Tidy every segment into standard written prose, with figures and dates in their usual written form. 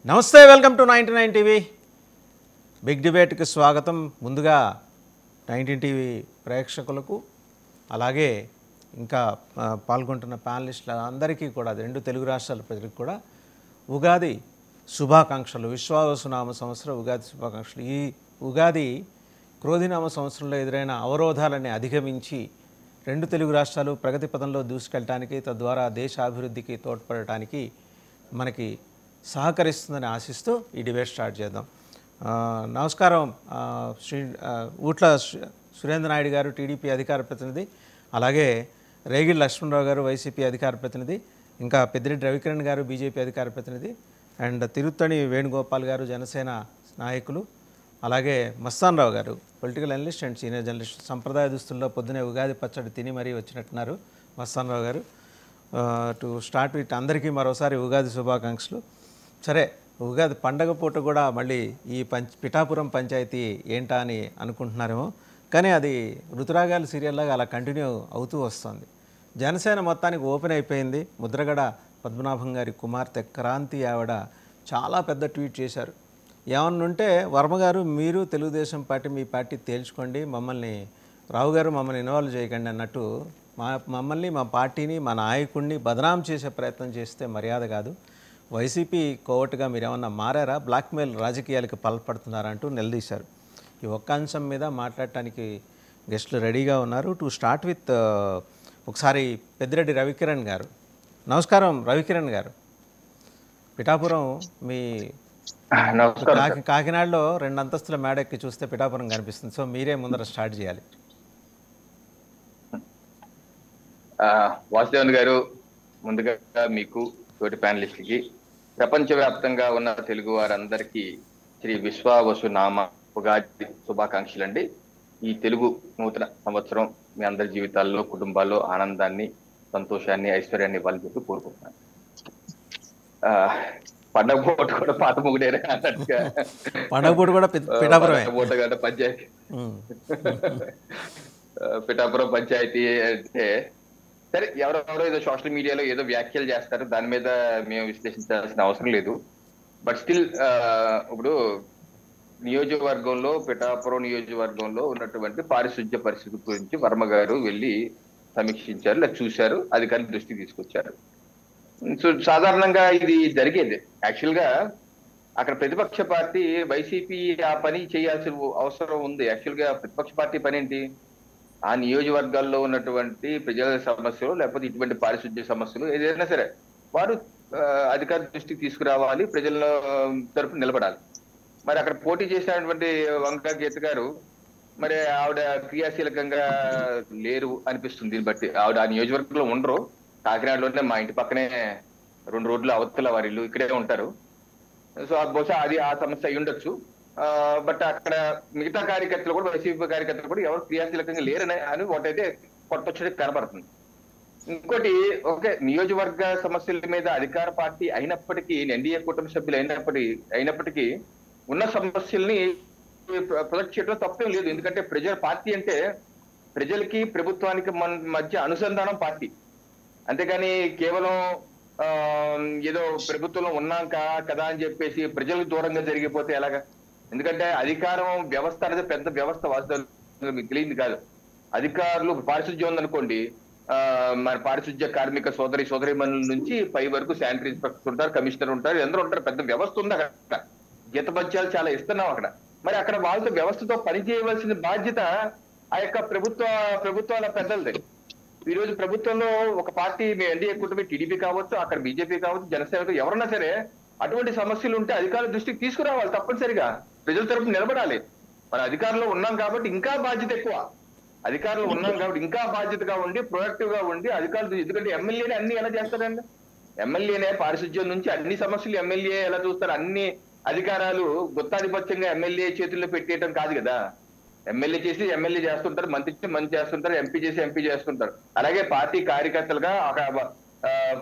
నమస్తే, welcome to 99 TV. Big డిబేట్కి స్వాగతం. ముందుగా 19 టీవీ ప్రేక్షకులకు, అలాగే ఇంకా పాల్గొంటున్న ప్యానలిస్టుల అందరికీ కూడా, రెండు తెలుగు రాష్ట్రాల ప్రజలకు కూడా ఉగాది శుభాకాంక్షలు. విశ్వావసునామ సంవత్సరం ఉగాది శుభాకాంక్షలు. ఈ ఉగాది క్రోధినామ సంవత్సరంలో ఎదురైన అవరోధాలని అధిగమించి రెండు తెలుగు రాష్ట్రాలు ప్రగతి పదంలో దూసుకెళ్ళటానికి, తద్వారా దేశ అభివృద్ధికి తోడ్పడటానికి మనకి సహకరిస్తుందని ఆశిస్తూ ఈ డిబేట్ స్టార్ట్ చేద్దాం. నమస్కారం. ఊట్ల సురేంద్ర నాయుడు గారు టీడీపీ అధికార ప్రతినిధి, అలాగే రేగిల్ లక్ష్మణరావు గారు వైసీపీ అధికార ప్రతినిధి, ఇంకా పెద్దిరెడ్డి రవికిరణ్ గారు బీజేపీ అధికార ప్రతినిధి, అండ్ తిరుత్తణి వేణుగోపాల్ గారు జనసేన నాయకులు, అలాగే మస్తాన్ రావు గారు political analyst and senior journalist. సంప్రదాయ దుస్తుల్లో పొద్దునే ఉగాది పచ్చడి తిని మరీ వచ్చినట్టున్నారు మస్తాన్ రావు గారు. టు స్టార్ట్ విత్, అందరికీ మరోసారి ఉగాది శుభాకాంక్షలు. సరే, ఉగాది పండగ పూట కూడా మళ్ళీ ఈ పిఠాపురం పంచాయతీ ఏంటా అని అనుకుంటున్నారేమో, కానీ అది ఋతురాగాల సీరియల్లాగా అలా కంటిన్యూ అవుతూ వస్తుంది. జనసేన మొత్తానికి ఓపెన్ అయిపోయింది. ముద్రగడ పద్మనాభం గారి కుమార్తె క్రాంతి ఆవిడ చాలా పెద్ద ట్వీట్ చేశారు. ఏమన్నుంటే, వర్మ గారు మీరు తెలుగుదేశం పార్టీ మీ పార్టీ తేల్చుకోండి, మమ్మల్ని రావు గారు మమ్మల్ని ఇన్వాల్వ్ చేయకండి అన్నట్టు మమ్మల్ని, మా పార్టీని, మా నాయకుడిని బదనాం చేసే ప్రయత్నం చేస్తే మర్యాద కాదు. వైసీపీ కోవటుగా మీరేమన్నా మారారా, బ్లాక్మెయిల్ రాజకీయాలకు పాల్పడుతున్నారా అంటూ నిలదీశారు. ఈ ఒక్క అంశం మీద మాట్లాడటానికి గెస్టులు రెడీగా ఉన్నారు. టు స్టార్ట్ విత్, ఒకసారి పెద్దిరెడ్డి రవికిరణ్ గారు. నమస్కారం రవికిరణ్ గారు. పిఠాపురం మీ కాకినాడలో 2 అంతస్తుల మేడ ఎక్కి చూస్తే పిఠాపురం కనిపిస్తుంది. సో మీరే ముందర స్టార్ట్ చేయాలి. వాసుదేవన్ గారు, ముందుగా మీకు, తోటి ప్యానలిస్ట్కి, ప్రపంచవ్యాప్తంగా ఉన్న తెలుగు వారందరికీ శ్రీ విశ్వావసునామ ఉగాది శుభాకాంక్షలు అండి. ఈ తెలుగు నూతన సంవత్సరం మీ అందరి జీవితాల్లో, కుటుంబాల్లో ఆనందాన్ని, సంతోషాన్ని, ఐశ్వర్యాన్ని ఇవ్వాలని చెప్పి కోరుకుంటున్నాను. పండగ పూట కూడా పాత ముగుడేరా అన్నట్టుగా, పండగ పూట కూడా పంచాయతీ పిఠాపురం పంచాయతీ అంటే సరే, ఎవరెవరో ఏదో సోషల్ మీడియాలో ఏదో వ్యాఖ్యలు చేస్తారు, దాని మీద మేము విశ్లేషించాల్సిన అవసరం లేదు. బట్ స్టిల్ ఇప్పుడు నియోజకవర్గంలో, పిఠాపురం నియోజకవర్గంలో ఉన్నటువంటి పారిశుధ్య పరిస్థితి గురించి వర్మ గారు వెళ్ళి సమీక్షించారు, లేదా చూశారు, అధికారుల దృష్టికి తీసుకొచ్చారు. సో సాధారణంగా ఇది జరిగేది. యాక్చువల్ గా అక్కడ ప్రతిపక్ష పార్టీ వైసీపీ ఆ పని చేయాల్సిన అవసరం ఉంది. యాక్చువల్ గా ప్రతిపక్ష పార్టీ పని ఏంటి? ఆ నియోజకవర్గాల్లో ఉన్నటువంటి ప్రజల సమస్యలు, లేకపోతే ఇటువంటి పారిశుద్ధ్య సమస్యలు ఏదైనా సరే వారు అధికార దృష్టికి తీసుకురావాలి, ప్రజల తరపున నిలబడాలి. మరి అక్కడ పోటీ చేసినటువంటి వంకా గీత గారు, మరి ఆవిడ క్రియాశీలకంగా లేరు అనిపిస్తుంది. దీన్ని బట్టి ఆవిడ ఆ నియోజకవర్గంలో ఉండరు. కాకినాడలోనే, మా ఇంటి పక్కనే 2 రోడ్లు అవతల వారి ఇల్లు, ఇక్కడే ఉంటారు. సో బహుశా అది ఆ సమస్య అయి ఉండొచ్చు. బట్ అక్కడ మిగతా కార్యకర్తలు కూడా, వైసీపీ కార్యకర్తలు కూడా ఎవరు క్రియాశీలకంగా లేరని అని ఒకటైతే కొట్టొచ్చడి కనబడుతుంది. ఇంకోటి, ఓకే, నియోజకవర్గ సమస్యల మీద అధికార పార్టీ అయినప్పటికీ, ఎన్డీఏ కుటుంబ సభ్యులు అయినప్పటికీ ఉన్న సమస్యల్ని ప్రొజెక్ట్ చేయడం తప్పేం లేదు. ఎందుకంటే ప్రజల పార్టీ అంటే ప్రజలకి ప్రభుత్వానికి మధ్య అనుసంధానం పార్టీ. అంతేగాని కేవలం ఏదో ప్రభుత్వంలో ఉన్నాక కదా అని చెప్పేసి ప్రజలకు దూరంగా జరిగిపోతే ఎలాగా? ఎందుకంటే అధికారం వ్యవస్థ అనేది పెద్ద వ్యవస్థ. వాస్తవంగా మీకు తెలియదు కాదు. అధికారులు, పారిశుధ్యం ఉందనుకోండి, మన పారిశుధ్య కార్మిక సోదరిమణుల నుంచి పై వరకు శానిటరీ ఇన్స్పెక్టర్ ఉంటారు, కమిషనర్ ఉంటారు, అందరూ ఉంటారు. పెద్ద వ్యవస్థ ఉంది అక్కడ. జీతభత్యాలు చాలా ఇస్తున్నాం అక్కడ. మరి అక్కడ వాళ్ళతో వ్యవస్థతో పనిచేయవలసిన బాధ్యత ఆ యొక్క ప్రభుత్వాల పెద్దలదే. ఈ రోజు ప్రభుత్వంలో ఒక పార్టీ, మీ ఎన్డీఏ కూటమి, టీడీపీ కావచ్చు, అక్కడ బీజేపీ కావచ్చు, జనసేన, ఎవరన్నా సరే అటువంటి సమస్యలు ఉంటే అధికారుల దృష్టికి తీసుకురావాలి. తప్పనిసరిగా ప్రజల తరపున నిలబడాలి. మన అధికారంలో ఉన్నాం కాబట్టి ఇంకా బాధ్యత ఎక్కువ. అధికారులు ఉన్నాం కాబట్టి ఇంకా బాధ్యతగా ఉండి, ప్రొయాక్టివ్ గా ఉండి అధికారులు, ఎందుకంటే ఎమ్మెల్యేనే అన్ని ఎలా చేస్తారండి? ఎమ్మెల్యేనే పారిశుధ్యం నుంచి అన్ని సమస్యలు ఎమ్మెల్యే ఎలా చూస్తారు? అన్ని అధికారాలు గుత్తాధిపత్యంగా ఎమ్మెల్యే చేతుల్లో పెట్టేయటం కాదు కదా. ఎమ్మెల్యే చేసి ఎమ్మెల్యే చేస్తుంటారు, మంత్రి చేస్తుంటారు, ఎంపీ చేసి ఎంపీ చేస్తుంటారు. అలాగే పార్టీ కార్యకర్తలుగా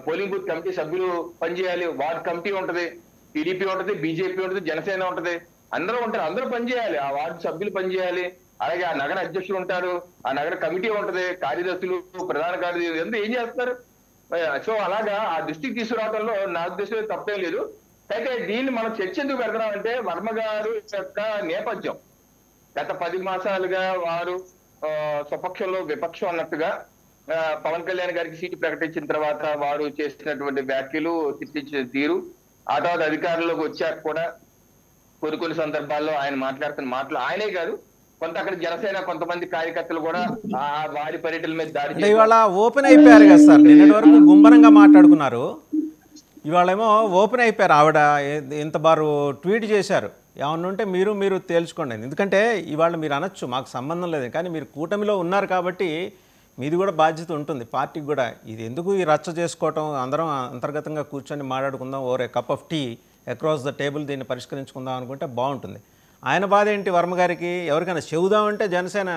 పోలింగ్ బూత్ కమిటీ సభ్యులు పనిచేయాలి. వార్డ్ కమిటీ ఉంటది, టీడీపీ ఉంటది, బీజేపీ ఉంటది, జనసేన ఉంటది, అందరూ ఉంటారు. అందరూ పనిచేయాలి. ఆ వార్డు సభ్యులు పనిచేయాలి. అలాగే ఆ నగర అధ్యక్షులు ఉంటారు, ఆ నగర కమిటీ ఉంటది, కార్యదర్శులు, ప్రధాన కార్యదర్శులు, అందరూ ఏం చేస్తారు? సో అలాగా ఆ దృష్టికి తీసుకురావడంలో నా ఉద్దేశం తప్పేం లేదు. అయితే దీన్ని మనం చర్చ ఎందుకు పెడతామంటే వర్మ గారు యొక్క నేపథ్యం గత 10 మాసాలుగా వారు స్వపక్షంలో విపక్షం అన్నట్టుగా పవన్ కళ్యాణ్ గారికి సీటు ప్రకటించిన తర్వాత వారు చేసినటువంటి వ్యాఖ్యలు, తిట్టించిన తీరు, ఆ తర్వాత అధికారంలోకి వచ్చాక కూడా కొన్ని సందర్భాల్లో ఆయన మాట్లాడుతున్న మాటలు ఆయనే కాదు, కొంత అక్కడ జనసేన కొంతమంది కార్యకర్తలు కూడా వారి పర్యటన మీద దాడి ఇవాళ ఓపెన్ అయిపోయారు కదా సార్. నిన్నటి వరకు గుంభనంగా మాట్లాడుకున్నారు, ఇవాళేమో ఓపెన్ అయిపోయారు. ఆవిడ ఇంత బారు ట్వీట్ చేశారు, ఏమన్నా ఉంటే మీరు తేల్చుకోండి. ఎందుకంటే ఇవాళ మీరు అనొచ్చు మాకు సంబంధం లేదు, కానీ మీరు కూటమిలో ఉన్నారు కాబట్టి మీది కూడా బాధ్యత ఉంటుంది పార్టీకి కూడా. ఇది ఎందుకు ఈ రచ్చ చేసుకోవటం, అందరం అంతర్గతంగా కూర్చొని మాట్లాడుకుందాం, or a cup of tea across the table దీన్ని పరిష్కరించుకుందాం అనుకుంటే బాగుంటుంది. ఆయన బాధ ఏంటి వర్మ గారికి? ఎవరికైనా చెబుదామంటే జనసేన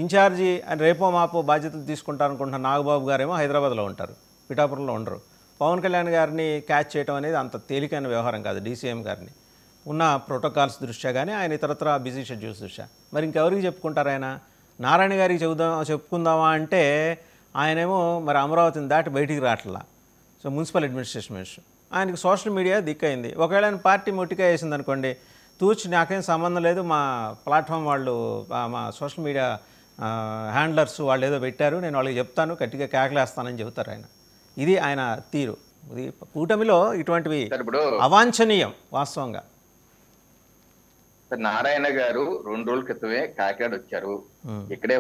ఇన్ఛార్జి అని రేపో మాపో బాధ్యతలు తీసుకుంటారు అనుకుంటున్న నాగబాబు గారేమో హైదరాబాద్లో ఉంటారు, పిఠాపురంలో ఉండరు. పవన్ కళ్యాణ్ గారిని క్యాచ్ చేయడం అనేది అంత తేలికైన వ్యవహారం కాదు. డీసీఎం గారిని ఉన్న ప్రోటోకాల్స్ దృష్ట్యా కానీ ఆయన ఇతరత్ర బిజీ షెడ్యూల్స్ దృష్ట్యా మరి ఇంకెవరికి చెప్పుకుంటారు? ఆయన నారాయణ గారికి చెప్పుకుందామా అంటే ఆయనేమో మరి అమరావతిని దాటి బయటికి రావట్లా. సో మున్సిపల్ అడ్మినిస్ట్రేషన్ మినిస్టర్, ఆయనకి సోషల్ మీడియా దిక్కైంది. ఒకవేళ ఆయన పార్టీ మొట్టిగా వేసింది అనుకోండి, తూచి నాకేం సంబంధం లేదు, మా ప్లాట్ఫామ్ వాళ్ళు మా సోషల్ మీడియా హ్యాండ్లర్స్ వాళ్ళు ఏదో పెట్టారు, నేను వాళ్ళకి చెప్తాను, గట్టిగా కేకలేస్తానని చెబుతారు ఆయన. ఇది ఆయన తీరు. ఇది కూటమిలో ఇటువంటివి అవాంఛనీయం వాస్తవంగా. నారాయణ గారు 2 రోజుల క్రితమే కాకినాడ వచ్చారు. ఇక్కడే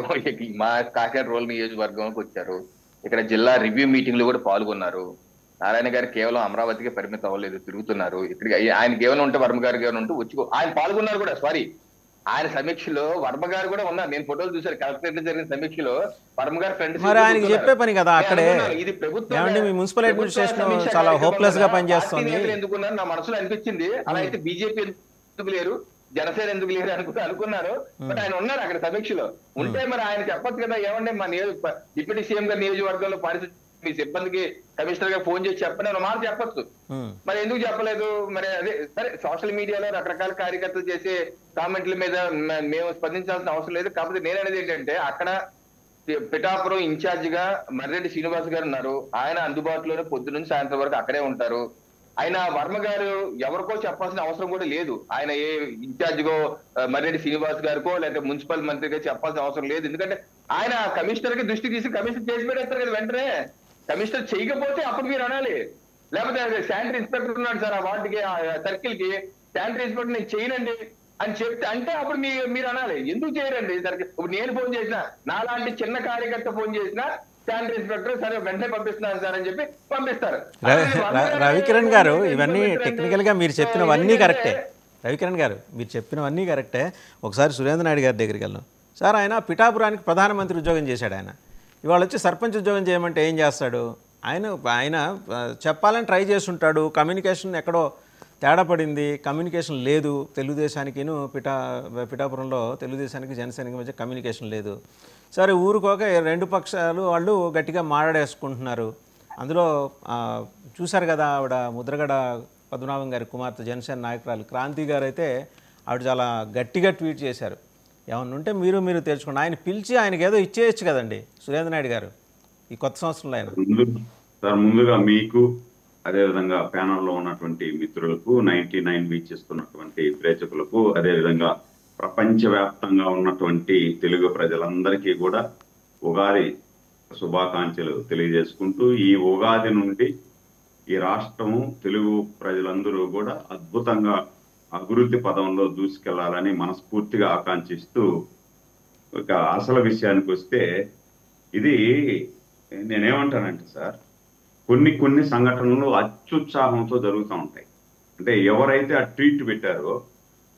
మా కాకినాడ రూరల్ నియోజకవర్గంకి వచ్చారు. ఇక్కడ జిల్లా రివ్యూ మీటింగ్ లో కూడా పాల్గొన్నారు. నారాయణ గారు కేవలం అమరావతికి పరిమితం అవ్వలేదు, తిరుగుతున్నారు. ఇక్కడికి ఆయనకి ఏమైనా ఉంటే వర్మ గారికి ఏమైనా ఉంటే వచ్చి ఆయన పాల్గొన్నారు కూడా. సారీ, ఆయన సమీక్షలో వర్మ గారు కూడా ఉన్నారు. నేను ఫోటోలు చూసాను, కలెక్టరేట్ లో జరిగిన సమీక్షలో వర్మ గారు ఫ్రెండ్స్. మరి ఆయనకి చెప్పే పని కదా అక్కడే. ఇది ప్రభుత్వం, మీ మున్సిపల్ అడ్మినిస్ట్రేషన్ చాలా హోప్లెస్ గా పనిచేస్తుంది ఎందుకున్నారు నా మనసులో అనిపించింది. అలా అయితే బీజేపీ ఎందుకు లేరు, జనసేన ఎందుకు లేరు అనుకున్నారు. బట్ ఆయన ఉన్నారు అక్కడ సమీక్షలో. ఉంటే మరి ఆయన చెప్పొచ్చు కదా, ఏమంటే మా డిప్యూటీ సీఎం గారి నియోజకవర్గంలో పరిస్థితి మీ సిబ్బందికి కమిషనర్ గా ఫోన్ చేసి చెప్పని మాట చెప్పొచ్చు. మరి ఎందుకు చెప్పలేదు? మరి అదే సరే, సోషల్ మీడియాలో రకరకాల కార్యకర్తలు చేసే కామెంట్ల మీద మేము స్పందించాల్సిన అవసరం లేదు. కాకపోతే నేను అనేది ఏంటంటే, అక్కడ పిఠాపురం ఇన్ఛార్జ్ గా మర్రెడ్డి శ్రీనివాస్ గారు ఉన్నారు. ఆయన అందుబాటులోనే పొద్దు నుంచి సాయంత్రం వరకు అక్కడే ఉంటారు. ఆయన వర్మ గారు ఎవరికో చెప్పాల్సిన అవసరం కూడా లేదు. ఆయన ఏ ఇన్ఛార్జిగో మర్రెడ్డి శ్రీనివాస్ గారికో లేకపోతే మున్సిపల్ మంత్రిగా చెప్పాల్సిన అవసరం లేదు. ఎందుకంటే ఆయన కమిషనర్ కి దృష్టి తీసి కమిషనర్ చేసి పెడతారు కదా వెంటనే. కమిషనర్ చేయకపోతే అప్పుడు మీరు అనాలి. లేకపోతే శానిటరీ ఇన్స్పెక్టర్ ఉన్నాడు సార్ ఆ వార్డుకి, ఆ సర్కిల్ కి, శానిటరీ ఇన్స్పెక్టర్ నేను చేయనండి అని చెప్తే అంటే అప్పుడు మీరు అనాలి. ఎందుకు చేయరండి సర్కిల్? ఇప్పుడు నేను ఫోన్ చేసిన, నాలాంటి చిన్న కార్యకర్త ఫోన్ చేసినా శానిటరీ ఇన్స్పెక్టర్ సరే వెంటనే పంపిస్తున్నాను సార్ అని చెప్పి పంపిస్తారు. రవికిరణ్ గారు, ఇవన్నీ టెక్నికల్ గా మీరు చెప్పినవన్నీ కరెక్టే. రవికిరణ్ గారు మీరు చెప్పినవన్నీ కరెక్టే. ఒకసారి సురేంద్ర నాయుడు గారి దగ్గరికి వెళ్ళాం సార్. ఆయన పిఠాపురానికి ప్రధానమంత్రి ఉద్యోగం చేశాడు. ఆయన ఇవాళ వచ్చి సర్పంచ్ ఉద్యోగం చేయమంటే ఏం చేస్తాడు? ఆయన చెప్పాలని ట్రై చేస్తుంటాడు. కమ్యూనికేషన్ ఎక్కడో తేడా పడింది, కమ్యూనికేషన్ లేదు తెలుగుదేశానికిను పిఠాపురంలో తెలుగుదేశానికి జనసేనకి మధ్య కమ్యూనికేషన్ లేదు. సరే ఊరుకోక 2 పక్షాలు వాళ్ళు గట్టిగా మాట్లాడేసుకుంటున్నారు. అందులో చూశారు కదా, ఆవిడ ముద్రగడ పద్మనాభం గారి కుమార్తె జనసేన నాయకురాలు క్రాంతి గారు అయితే ఆవిడ చాలా గట్టిగా ట్వీట్ చేశారు. ఏమన్నా ఉంటే మీరు తెలుసుకోండి. ఆయన పిలిచి ఆయనకి ఏదో ఇచ్చేయచ్చు కదండి సురేంద్ర నాయుడు గారు ఈ కొత్త సంవత్సరంలో. ఆయన సార్ ముందుగా మీకు, అదేవిధంగా ప్యానల్లో ఉన్నటువంటి మిత్రులకు, 99 వీక్షిస్తున్నటువంటి ప్రేక్షకులకు, అదేవిధంగా ప్రపంచవ్యాప్తంగా ఉన్నటువంటి తెలుగు ప్రజలందరికీ కూడా ఉగాది శుభాకాంక్షలు తెలియజేసుకుంటూ, ఈ ఉగాది నుండి ఈ రాష్ట్రము, తెలుగు ప్రజలందరూ కూడా అద్భుతంగా అభివృద్ధి పదంలో దూసుకెళ్లాలని మనస్ఫూర్తిగా ఆకాంక్షిస్తూ, ఒక అసలు విషయానికి వస్తే, ఇది నేనేమంటానంటే సార్, కొన్ని సంఘటనలు అత్యుత్సాహంతో జరుగుతూ ఉంటాయి. అంటే ఎవరైతే ఆ ట్వీట్ పెట్టారో,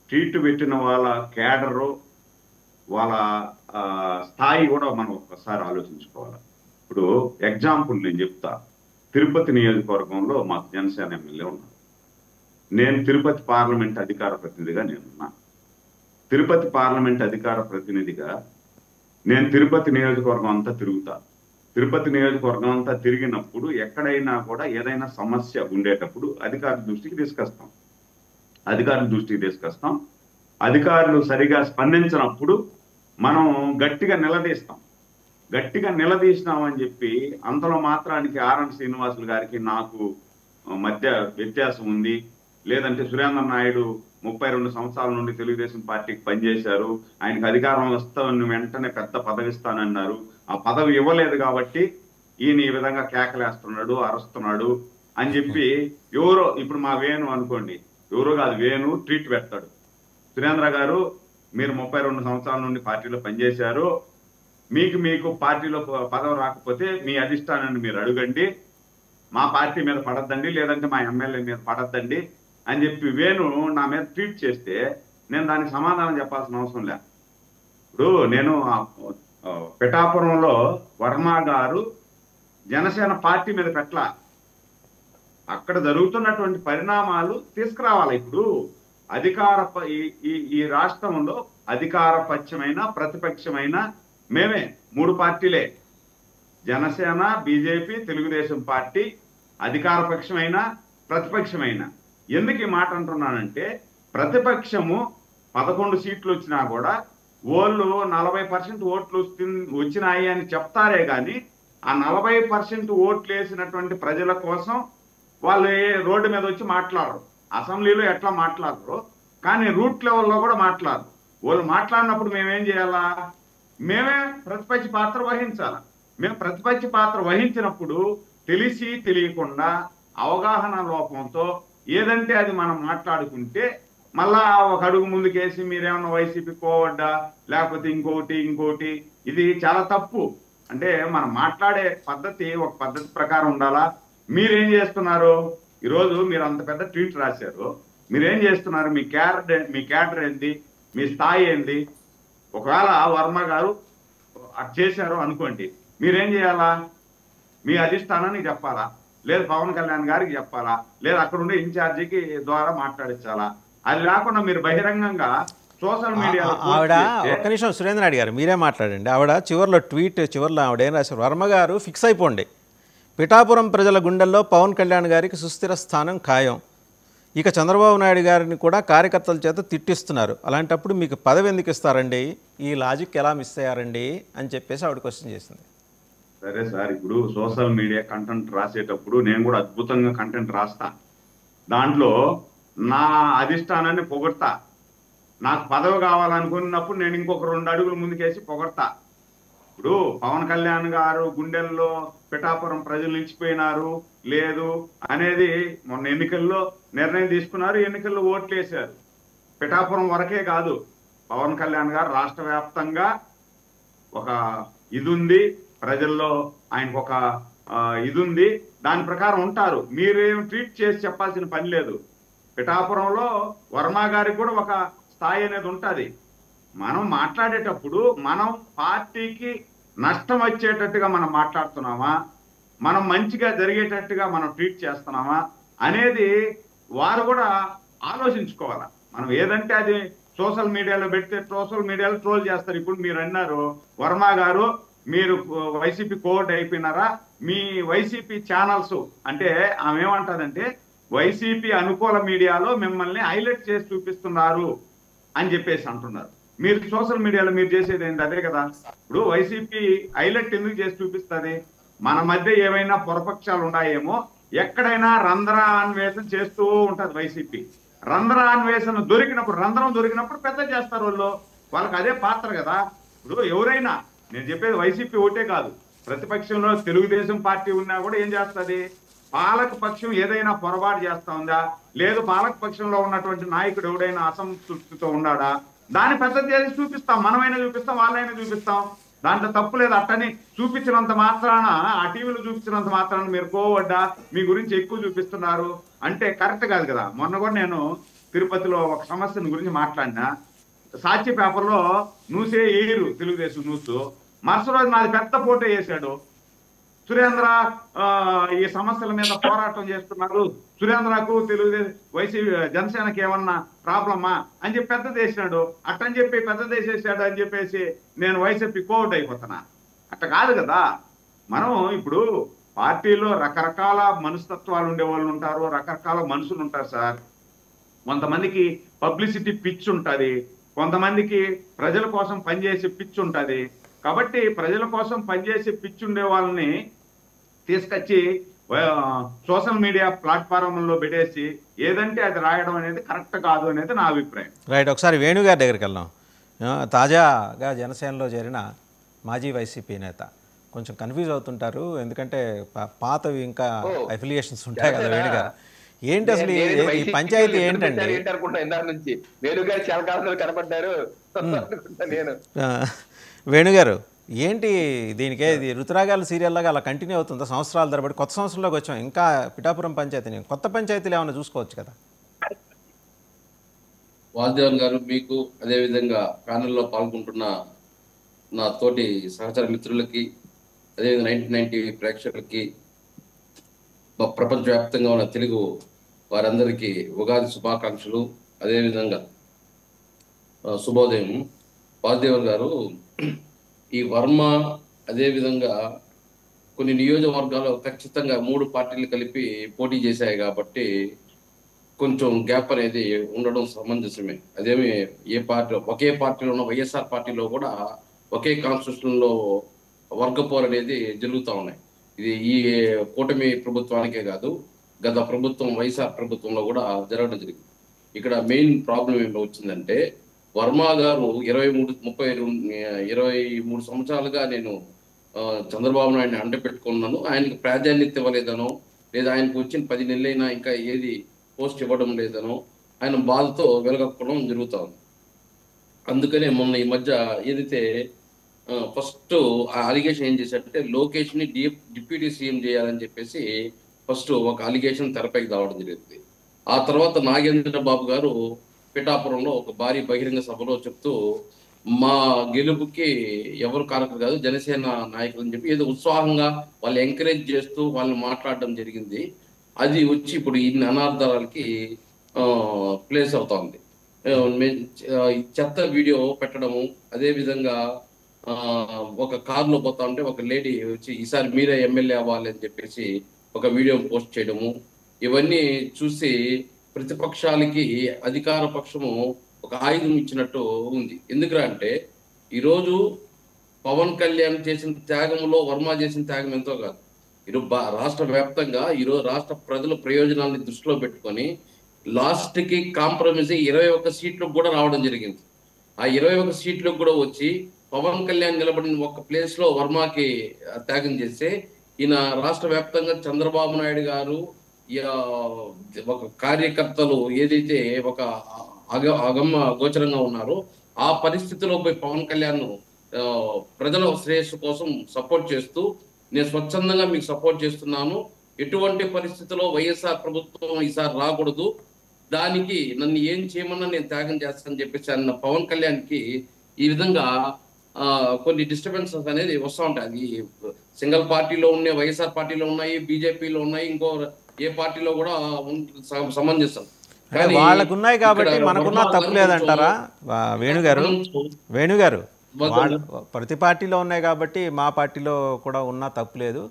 ట్వీట్ పెట్టిన వాళ్ళ క్యాడరు, వాళ్ళ స్థాయి కూడా మనం ఒక్కసారి ఆలోచించుకోవాలి. ఇప్పుడు ఎగ్జాంపుల్ నేను చెప్తా. తిరుపతి నియోజకవర్గంలో మాకు జనసేన ఎమ్మెల్యే ఉన్నారు. నేను తిరుపతి పార్లమెంట్ అధికార ప్రతినిధిగా నేనున్నా. తిరుపతి పార్లమెంట్ అధికార ప్రతినిధిగా నేను తిరుపతి నియోజకవర్గం అంతా తిరుగుతా. తిరుపతి నియోజకవర్గం అంతా తిరిగినప్పుడు ఎక్కడైనా కూడా ఏదైనా సమస్య ఉండేటప్పుడు అధికారుల దృష్టికి తీసుకొస్తాం. అధికారులు సరిగా స్పందించినప్పుడు మనం గట్టిగా నిలదీసినామని చెప్పి అంతలో మాత్రానికి ఆర్ఎన్ శ్రీనివాసులు గారికి నాకు మధ్య వ్యత్యాసం ఉంది, లేదంటే సురేంద్ర నాయుడు 32 సంవత్సరాల నుండి తెలుగుదేశం పార్టీకి పనిచేశారు, ఆయనకు అధికారం వస్తామని వెంటనే పెద్ద పదవి ఇస్తానన్నారు, ఆ పదవి ఇవ్వలేదు కాబట్టి ఈయన ఈ విధంగా కేకలేస్తున్నాడు, అరుస్తున్నాడు అని చెప్పి ఎవరో, ఇప్పుడు మా వేణు అనుకోండి, ఎవరో కాదు వేణు ట్వీట్ పెడతాడు, సురేంద్ర గారు మీరు 32 సంవత్సరాల నుండి పార్టీలో పనిచేశారు, మీకు పార్టీలో పదవి రాకపోతే మీ అధిష్టానాన్ని మీరు అడగండి, మా పార్టీ మీద పడద్దండి, లేదంటే మా ఎమ్మెల్యే మీద పడద్దండి అని చెప్పి వేణు నా మీద ట్వీట్ చేస్తే నేను దానికి సమాధానం చెప్పాల్సిన అవసరం లే. ఇప్పుడు నేను పిఠాపురంలో వర్మ గారు జనసేన పార్టీ మీద పెట్టలా, అక్కడ జరుగుతున్నటువంటి పరిణామాలు తీసుకురావాలి. ఇప్పుడు ఈ రాష్ట్రంలో అధికార పక్షమైన ప్రతిపక్షమైన మేమే 3 పార్టీలే, జనసేన, బీజేపీ, తెలుగుదేశం పార్టీ, అధికార పక్షమైన ప్రతిపక్షమైన. ఎందుకు ఈ మాట అంటున్నానంటే ప్రతిపక్షము 11 సీట్లు వచ్చినా కూడా వాళ్ళు 40% ఓట్లు వచ్చినాయి అని చెప్తారే కానీ ఆ 40% ఓట్లు వేసినటువంటి ప్రజల కోసం వాళ్ళు రోడ్డు మీద వచ్చి మాట్లాడరు, అసెంబ్లీలో ఎట్లా మాట్లాడరు, కానీ రూట్ లెవెల్లో కూడా మాట్లాడరు. వాళ్ళు మాట్లాడినప్పుడు మేమేం చేయాలా, మేమే ప్రతిపక్ష పాత్ర వహించాలా. మేము ప్రతిపక్ష పాత్ర వహించినప్పుడు తెలిసి తెలియకుండా అవగాహన లోపంతో ఏదంటే అది మనం మాట్లాడుకుంటే మళ్ళా ఒక అడుగు ముందుకేసి మీరేమన్నా వైసీపీ కోవడ్డా లేకపోతే ఇంకోటి ఇది చాలా తప్పు. అంటే మనం మాట్లాడే పద్ధతి ఒక పద్ధతి ప్రకారం ఉండాలా. మీరేం చేస్తున్నారు, ఈరోజు మీరు అంత పెద్ద ట్వీట్ రాశారు, మీరేం చేస్తున్నారు, మీ క్యాడర్ ఏంది, మీ స్థాయి ఏంది. ఒకవేళ వర్మ గారు అది చేశారు అనుకోండి, మీరేం చేయాలా, మీ అధిష్టానానికి చెప్పాలా, లేదు పవన్ కళ్యాణ్ గారికి చెప్పాలా, లేదు అక్కడ ఉండే ఇన్ఛార్జికి ద్వారా మాట్లాడించాలా. అది లేకుండా మీరు బహిరంగంగా సోషల్ మీడియాలో ఆవిడ ఒక్క నిమిషం సురేంద్ర నాయుడు గారు మీరే మాట్లాడండి. ఆవిడ చివరిలో ఆవిడ ఏం రాశారు, వర్మ గారు ఫిక్స్ అయిపోండి, పిఠాపురం ప్రజల గుండెల్లో పవన్ కళ్యాణ్ గారికి సుస్థిర స్థానం ఖాయం, ఇక చంద్రబాబు నాయుడు గారిని కూడా కార్యకర్తల చేత తిట్టిస్తున్నారు, అలాంటప్పుడు మీకు పదవి ఎందుకు ఇస్తారండి, ఈ లాజిక్ ఎలా మిస్ అయ్యారండి అని చెప్పేసి ఆవిడ క్వశ్చన్ చేసింది. సరే సార్, ఇప్పుడు సోషల్ మీడియా కంటెంట్ రాసేటప్పుడు నేను కూడా అద్భుతంగా కంటెంట్ రాస్తా, దాంట్లో నా అధిష్టానాన్ని పొగడతా, నాకు పదవి కావాలనుకున్నప్పుడు నేను ఇంకొక 2 అడుగులు ముందుకేసి పొగడతా. ఇప్పుడు పవన్ కళ్యాణ్ గారు గుండెల్లో పిఠాపురం ప్రజలు నిలిచిపోయినారు లేదు అనేది మొన్న ఎన్నికల్లో నిర్ణయం తీసుకున్నారు, ఎన్నికల్లో ఓట్లు వేశారు. పిఠాపురం వరకే కాదు, పవన్ కళ్యాణ్ గారు రాష్ట్ర వ్యాప్తంగా ఒక ఇది ఉంది, ప్రజల్లో ఆయనకు ఒక ఇది ఉంది, దాని ప్రకారం ఉంటారు. మీరేం ట్వీట్ చేసి చెప్పాల్సిన పని లేదు. పిఠాపురంలో వర్మ గారికి కూడా ఒక స్థాయి అనేది ఉంటుంది. మనం మాట్లాడేటప్పుడు మనం పార్టీకి నష్టం వచ్చేటట్టుగా మనం మాట్లాడుతున్నామా, మనం మంచిగా జరిగేటట్టుగా మనం ట్వీట్ చేస్తున్నామా అనేది వారు కూడా ఆలోచించుకోవాలి. మనం ఏదంటే అది సోషల్ మీడియాలో పెడితే సోషల్ మీడియాలో ట్రోల్ చేస్తారు. ఇప్పుడు మీరు అన్నారు వర్మ గారు మీరు వైసీపీ కోడ్ అయిపోయినారా, మీ వైసీపీ ఛానల్స్ అంటే ఆమె ఏమంటారంటే వైసీపీ అనుకూల మీడియాలో మిమ్మల్ని హైలైట్ చేసి చూపిస్తున్నారు అని చెప్పేసి అంటున్నారు. మీరు సోషల్ మీడియాలో మీరు చేసేది ఏంటి, అదే కదా. ఇప్పుడు వైసీపీ హైలైట్ ఎందుకు చేసి చూపిస్తుంది, మన మధ్య ఏమైనా పొరపక్షాలు ఉన్నాయేమో, ఎక్కడైనా రంధ్రాన్వేషణ చేస్తూ ఉంటది వైసీపీ. రంధ్రం దొరికినప్పుడు పెద్ద చేస్తారు వాళ్ళకి అదే పాత్ర కదా. ఇప్పుడు ఎవరైనా, నేను చెప్పేది వైసీపీ ఒకటే కాదు, ప్రతిపక్షంలో తెలుగుదేశం పార్టీ ఉన్నా కూడా ఏం చేస్తుంది, పాలక పక్షం ఏదైనా పొరపాటు చేస్తా ఉందా, లేదు పాలక పక్షంలో ఉన్నటువంటి నాయకుడు ఎవడైనా అసంతృప్తితో ఉన్నాడా, దాన్ని పెద్ద చేసి చూపిస్తాం, మనమైనా చూపిస్తాం, వాళ్ళైనా చూపిస్తాం, దాంట్లో తప్పు లేదు. అట్టని చూపించినంత మాత్రాన, ఆ టీవీలో చూపించినంత మాత్రాన మీరు కోవడ్డా మీ గురించి ఎక్కువ చూపిస్తున్నారు అంటే కరెక్ట్ కాదు కదా. మొన్న కూడా నేను తిరుపతిలో ఒక సమస్యను గురించి మాట్లాడినా, సాక్షి పేపర్లో న్యూసే వేయరు, తెలుగుదేశం న్యూస్, మరుసటి రోజు నాది పెద్ద ఫోటో వేశాడు, సురేంద్ర ఈ సమస్యల మీద పోరాటం చేస్తున్నారు, సురేంద్రకు తెలుగుదేశం వైసీపీ జనసేనకి ఏమన్నా ప్రాబ్లమా అని చెప్పి పెద్ద చేసినాడు. అట్టని చెప్పి పెద్ద చేసేసాడు అని చెప్పేసి నేను వైసీపీ కోట్ అయిపోతున్నా, అట్ట కాదు కదా. మనం ఇప్పుడు పార్టీలో రకరకాల మనస్తత్వాలు ఉండే వాళ్ళు ఉంటారు, రకరకాల మనుషులు ఉంటారు సార్. కొంతమందికి పబ్లిసిటీ పిచ్ ఉంటుంది, కొంతమందికి ప్రజల కోసం పనిచేసే పిచ్ ఉంటుంది. కాబట్టి ప్రజల కోసం పనిచేసే పిచ్ ఉండే వాళ్ళని తీసుకొచ్చి సోషల్ మీడియా ప్లాట్ఫారంలో పెట్టేసి ఏదంటే అది రాయడం అనేది కరెక్ట్ కాదు అనేది నా అభిప్రాయం. రైట్, ఒకసారి వేణుగారి దగ్గరికి వెళ్దాం. తాజాగా జనసేనలో చేరిన మాజీ వైసీపీ నేత కొంచెం కన్ఫ్యూజ్ అవుతుంటారు, ఎందుకంటే పాతవి ఇంకా అఫిలియేషన్స్ ఉంటాయి కదా. వేణుగారు ఏంటి అసలు ఈ పంచాయతీ ఏంటండి? నుంచి వేణుగారు చాలా కాలంలో కనపడ్డారు. నేను వేణుగారు ఏంటి దీనికే ఇది రుతురాగాల సీరియల్ లాగా అలా కంటిన్యూ అవుతుందా సంవత్సరాల తరబడి? కొత్త సంవత్సరంలోకి వచ్చాం, ఇంకా పిఠాపురం పంచాయతీని కొత్త పంచాయతీలు ఏమైనా చూసుకోవచ్చు కదా? వాసుదేవన్ గారు, మీకు అదేవిధంగా ప్యానెల్లో పాల్గొంటున్న నా తోటి సహచర మిత్రులకి, అదేవిధంగా 99 ప్రేక్షకులకి, ప్రపంచవ్యాప్తంగా ఉన్న తెలుగు వారందరికీ ఉగాది శుభాకాంక్షలు. అదేవిధంగా శుభోదయం. వాసుదేవన్ గారు, ఈ వర్మ అదేవిధంగా కొన్ని నియోజకవర్గాలు ఖచ్చితంగా 3 పార్టీలు కలిపి పోటీ చేశాయి కాబట్టి కొంచెం గ్యాప్ అనేది ఉండడం సమంజసమే. అదేమి ఏ పార్టీ, ఒకే పార్టీలో ఉన్న వైఎస్ఆర్ పార్టీలో కూడా ఒకే కాన్స్టిట్యూషన్ లో వర్గపోరు అనేది జరుగుతూ ఉన్నాయి. ఇది ఈ కూటమి ప్రభుత్వానికే కాదు, గత ప్రభుత్వం వైఎస్ఆర్ ప్రభుత్వంలో కూడా జరగడం జరిగింది. ఇక్కడ మెయిన్ ప్రాబ్లం ఏమి వచ్చిందంటే, వర్మ గారు 23 సంవత్సరాలుగా నేను చంద్రబాబు నాయుడిని అంటపెట్టుకున్నాను, ఆయనకు ప్రాధాన్యత ఇవ్వలేదనో, లేదా ఆయనకు వచ్చిన 10 నెలలైనా ఇంకా ఏది పోస్ట్ ఇవ్వడం లేదనో ఆయన బాధతో వెలగక్కడం జరుగుతూ ఉంది. అందుకనే మొన్న ఈ మధ్య ఏదైతే ఫస్ట్ ఆ అలిగేషన్ ఏం చేశారంటే, లోకేష్ ని డిప్యూటీ సీఎం చేయాలని చెప్పేసి ఫస్ట్ ఒక అలిగేషన్ తెరపైకి రావడం జరిగింది. ఆ తర్వాత నాగేంద్ర బాబు గారు పిఠాపురంలో ఒక భారీ బహిరంగ సభలో చెప్తూ, మా గెలుపుకి ఎవరు కారకులు కాదు జనసేన నాయకులు అని చెప్పి ఏదో ఉత్సాహంగా వాళ్ళు ఎంకరేజ్ చేస్తూ వాళ్ళని మాట్లాడడం జరిగింది. అది వచ్చి ఇప్పుడు ఇన్ని అనార్థాలకి ప్లేస్ అవుతోంది. చెత్త వీడియో పెట్టడము, అదే విధంగా ఒక కారులో పోతా ఉంటే ఒక లేడీ వచ్చి ఈసారి మీరే ఎమ్మెల్యే అవ్వాలి అని చెప్పేసి ఒక వీడియో పోస్ట్ చేయడము, ఇవన్నీ చూసి ప్రతిపక్షాలకి అధికార పక్షము ఒక ఆయుధం ఇచ్చినట్టు ఉంది. ఎందుకంటే ఈరోజు పవన్ కళ్యాణ్ చేసిన త్యాగంలో వర్మ చేసిన త్యాగం ఎంతో కాదు. ఈరోజు రాష్ట్ర వ్యాప్తంగా ఈరోజు రాష్ట్ర ప్రజల ప్రయోజనాన్ని దృష్టిలో పెట్టుకొని లాస్ట్ కి కాంప్రమైజ్ 21 సీట్లకు కూడా రావడం జరిగింది. ఆ 21 సీట్లకు కూడా వచ్చి పవన్ కళ్యాణ్ నిలబడిన ఒక ప్లేస్ లో వర్మకి త్యాగం చేస్తే, ఈయన రాష్ట్ర వ్యాప్తంగా చంద్రబాబు నాయుడు గారు ఒక కార్యకర్తలు ఏదైతే ఒక అగమ్మ గోచరంగా ఉన్నారో ఆ పరిస్థితిలో పోయి పవన్ కళ్యాణ్ ప్రజల శ్రేయస్సు కోసం సపోర్ట్ చేస్తూ, నేను స్వచ్ఛందంగా మీకు సపోర్ట్ చేస్తున్నాను, ఎటువంటి పరిస్థితుల్లో వైఎస్ఆర్ ప్రభుత్వం ఈసారి రాకూడదు, దానికి నన్ను ఏం చేయమన్నా నేను త్యాగం చేస్తానని చెప్పేసి అన్న పవన్ కళ్యాణ్కి ఈ విధంగా కొన్ని డిస్టర్బెన్సెస్ అనేది వస్తూ ఉంటాయి. అది సింగిల్ పార్టీలో ఉన్నాయి, వైఎస్ఆర్ పార్టీలో ఉన్నాయి, బీజేపీలో ఉన్నాయి, ఇంకో ఏ పార్టీలో కూడా సమంజసం. వాళ్ళకు ఉన్నాయి కాబట్టి మనకున్న తప్పు లేదంటారా వేణుగారు? ప్రతి పార్టీలో ఉన్నాయి కాబట్టి మా పార్టీలో కూడా ఉన్నా తప్పు లేదు.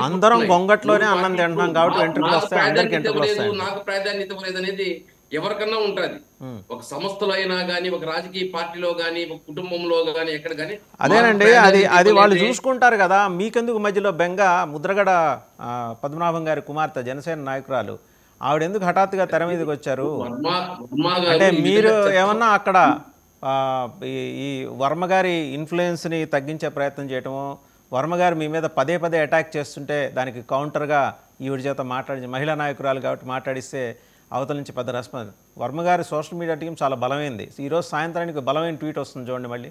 అందరం గొంగట్లోనే అన్నం తింటున్నాం కాబట్టి వెంట్రుకలు వస్తాయి, అందరికి వెంట్రుకలు వస్తాయి. నాకు ప్రాధాన్యత లేదు అనేది ఎవరికన్నా ఉంటుంది. ఒక సంస్థలో అయినా కానీ, ఒక రాజకీయ పార్టీలో కానీ, ఒక కుటుంబంలో కానీ, ఎక్కడ కానీ. అదేనండి, అది వాళ్ళు చూసుకుంటారు కదా. మీకెందుకు మధ్యలో బెంగ? ముద్రగడ పద్మనాభం గారి కుమార్తె జనసేన నాయకురాలు, ఆవిడ ఎందుకు హఠాత్తుగా తెర మీదకి వచ్చారు? అంటే మీరు ఏమన్నా అక్కడ ఈ వర్మ గారి ఇన్ఫ్లుయెన్స్ని తగ్గించే ప్రయత్నం చేయటము, వర్మ గారు మీ మీద పదే అటాక్ చేస్తుంటే దానికి కౌంటర్గా ఈవిడ చేత మహిళా నాయకురాలు కాబట్టి మాట్లాడిస్తే అవతల నుంచి పెద్ద రెస్పాన్స్. వర్మ గారి సోషల్ మీడియా టీం చాలా బలమైంది. ఈరోజు సాయంత్రానికి బలమైన ట్వీట్ వస్తుంది చూడండి మళ్ళీ.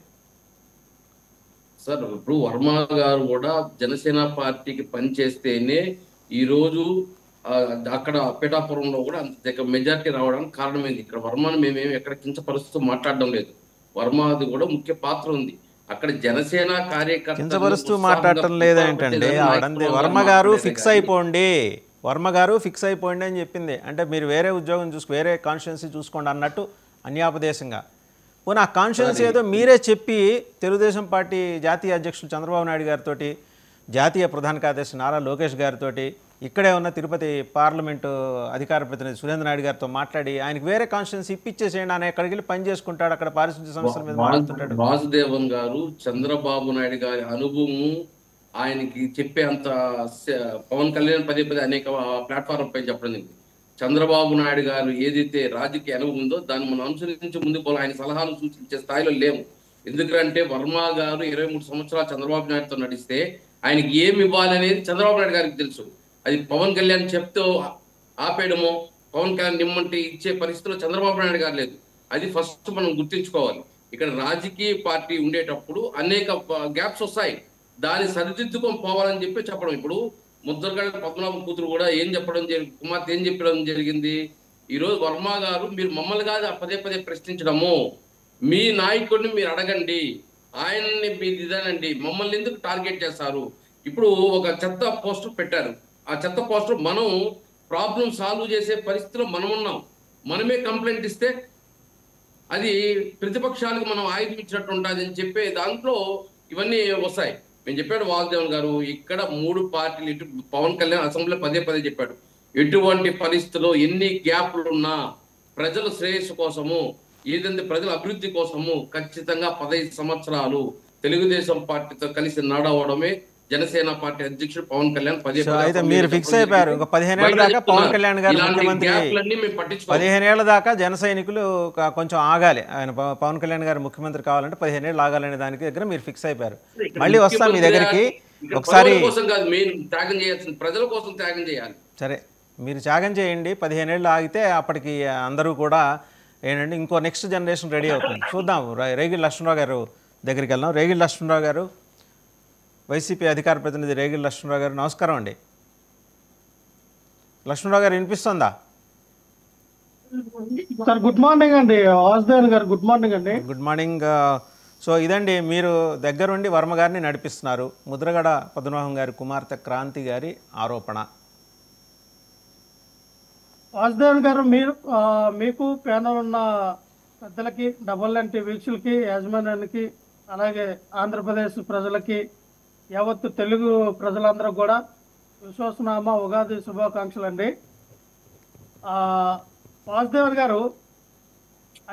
సార్, ఇప్పుడు వర్మ గారు కూడా జనసేన పార్టీకి పనిచేస్తేనే ఈరోజు అక్కడ పిఠాపురంలో కూడా అంత మెజార్టీ రావడానికి కారణమైంది. ఇక్కడ వర్మను మేమేమి ఎక్కడ కించపరుస్తూ మాట్లాడడం లేదు. వర్మది కూడా ముఖ్య పాత్ర ఉంది. అక్కడ జనసేన కార్యకర్తలు కించపరుస్తూ మాట్లాడటం లేదేంటండి? వర్మ గారు ఫిక్స్ అయిపోండి, వర్మ గారు ఫిక్స్ అయిపోండి అని చెప్పింది. అంటే మీరు వేరే ఉద్యోగం వేరే కాన్స్టిట్యున్సీ చూసుకోండి అన్నట్టు అన్యాపదేశంగా. పోనీ ఆ కాన్స్టిట్యున్సీ ఏదో మీరే చెప్పి తెలుగుదేశం పార్టీ జాతీయ అధ్యక్షులు చంద్రబాబు నాయుడు గారితో, జాతీయ ప్రధాన కార్యదర్శి నారా లోకేష్ గారితో, ఇక్కడే ఉన్న తిరుపతి పార్లమెంటు అధికార ప్రతినిధి సురేంద్ర నాయుడు గారితో మాట్లాడి ఆయనకు వేరే కాన్స్టిట్యున్సీ ఇప్పించేసేయండి, ఆయన ఎక్కడికి వెళ్ళి పని చేసుకుంటాడు, అక్కడ పారిశుద్ధ్య సమస్యల మీద మాట్లాడుతుంటాడు. వాసుదేవన్ గారు చంద్రబాబు నాయుడు గారి అనుభవము, ఆయనకి చెప్పే అంత పవన్ కళ్యాణ్ పదే పదే అనేక ప్లాట్ఫారం పై చెప్పడం జరిగింది. చంద్రబాబు నాయుడు గారు ఏదైతే రాజకీయ అనుభవం ఉందో దాన్ని మనం అనుసరించి ముందుకు పోవాలి. ఆయన సలహాలు సూచించే స్థాయిలో లేము. ఎందుకంటే వర్మ గారు 23 సంవత్సరాలు చంద్రబాబు నాయుడుతో నడిస్తే ఆయనకి ఏమి ఇవ్వాలి అనేది చంద్రబాబు నాయుడు గారికి తెలుసు. అది పవన్ కళ్యాణ్ చెప్తూ ఆపేయడమో, పవన్ కళ్యాణ్ నిమ్మంటే ఇచ్చే పరిస్థితిలో చంద్రబాబు నాయుడు గారు లేదు. అది ఫస్ట్ మనం గుర్తించుకోవాలి. ఇక్కడ రాజకీయ పార్టీ ఉండేటప్పుడు అనేక గ్యాప్స్ వస్తాయి, దాన్ని సరిదిద్దుకొని పోవాలని చెప్పడం. ఇప్పుడు ముద్రగడ పద్మనాభం కూతురు కూడా ఏం చెప్పడం కుమార్తె ఏం చెప్పడం జరిగింది, ఈరోజు వర్మ గారు మీరు మమ్మల్ని కాదు పదే పదే ప్రశ్నించడము, మీ నాయకుడిని మీరు అడగండి, ఆయన్ని మీరు ఇదేనండి, మమ్మల్ని ఎందుకు టార్గెట్ చేస్తారు. ఇప్పుడు ఒక చెత్త పోస్టర్ పెట్టారు, ఆ చెత్త పోస్టర్ మనం ప్రాబ్లం సాల్వ్ చేసే పరిస్థితిలో మనం ఉన్నాం. మనమే కంప్లైంట్ ఇస్తే అది ప్రతిపక్షాలకు మనం ఆయుధం ఇచ్చినట్టు ఉంటుంది అని చెప్పే దాంట్లో ఇవన్నీ వస్తాయి. నేను చెప్పాడు వాసుదేవన్ గారు, ఇక్కడ 3 పార్టీలు ఇటు పవన్ కళ్యాణ్ అసెంబ్లీలో పదే పదే చెప్పాడు, ఎటువంటి పరిస్థితుల్లో ఎన్ని గ్యాప్లు ఉన్నా ప్రజల శ్రేయస్సు కోసము, ఏదంటే ప్రజల అభివృద్ధి కోసము ఖచ్చితంగా 15 సంవత్సరాలు తెలుగుదేశం పార్టీతో కలిసి నడవడమే జనసేన పార్టీ అధ్యక్షుడు పవన్ కళ్యాణ్ పదే అయితే మీరు ఫిక్స్ అయిపోయారు. ఒక 15 ఏళ్ల దాకా పవన్ కళ్యాణ్ గారు ముఖ్యమంత్రి, 15 ఏళ్ల దాకా జన సైనికులు కొంచెం ఆగాలి, ఆయన పవన్ కళ్యాణ్ గారు ముఖ్యమంత్రి కావాలంటే 15 ఏళ్ళు ఆగాలనే దానికి దగ్గర మీరు ఫిక్స్ అయిపోయారు. మళ్ళీ వస్తాం మీ దగ్గరికి ఒకసారి. త్యాగం చేయాల్సింది ప్రజల కోసం త్యాగం చేయాలి. సరే, మీరు త్యాగం చేయండి. 15 ఏళ్ళు ఆగితే అప్పటికి అందరూ కూడా ఏంటంటే ఇంకో నెక్స్ట్ జనరేషన్ రెడీ అవుతుంది. చూద్దాం. రేగిడి లక్ష్మణరావు గారు దగ్గరికి వెళ్దాం. రేగిడి లక్ష్మణరావు గారు, వైసీపీ అధికార ప్రతినిధి రేగిడి లక్ష్మణరావు గారు, నమస్కారం అండి. లక్ష్మణరావు గారు వినిపిస్తుందా? సార్ గుడ్ మార్నింగ్ అండి. వాసుదేవన్ గారు గుడ్ మార్నింగ్ అండి. Good morning. సో ఇదండి, మీరు దగ్గరుండి వర్మ గారిని నడిపిస్తున్నారు. ముద్రగడ పద్మనాభం గారి కుమార్తె క్రాంతి గారి ఆరోపణ. వాసుదేవన్ గారు, మీకు ప్యానల్ ఉన్న పెద్దలకి, డబల్-ఎన్టీ వీక్షులకి, యాజమాన్యానికి, అలాగే ఆంధ్రప్రదేశ్ ప్రజలకి, యావత్తు తెలుగు ప్రజలందరూ కూడా విశ్వాసనామ ఉగాది శుభాకాంక్షలు అండి. వాసుదేవన్ గారు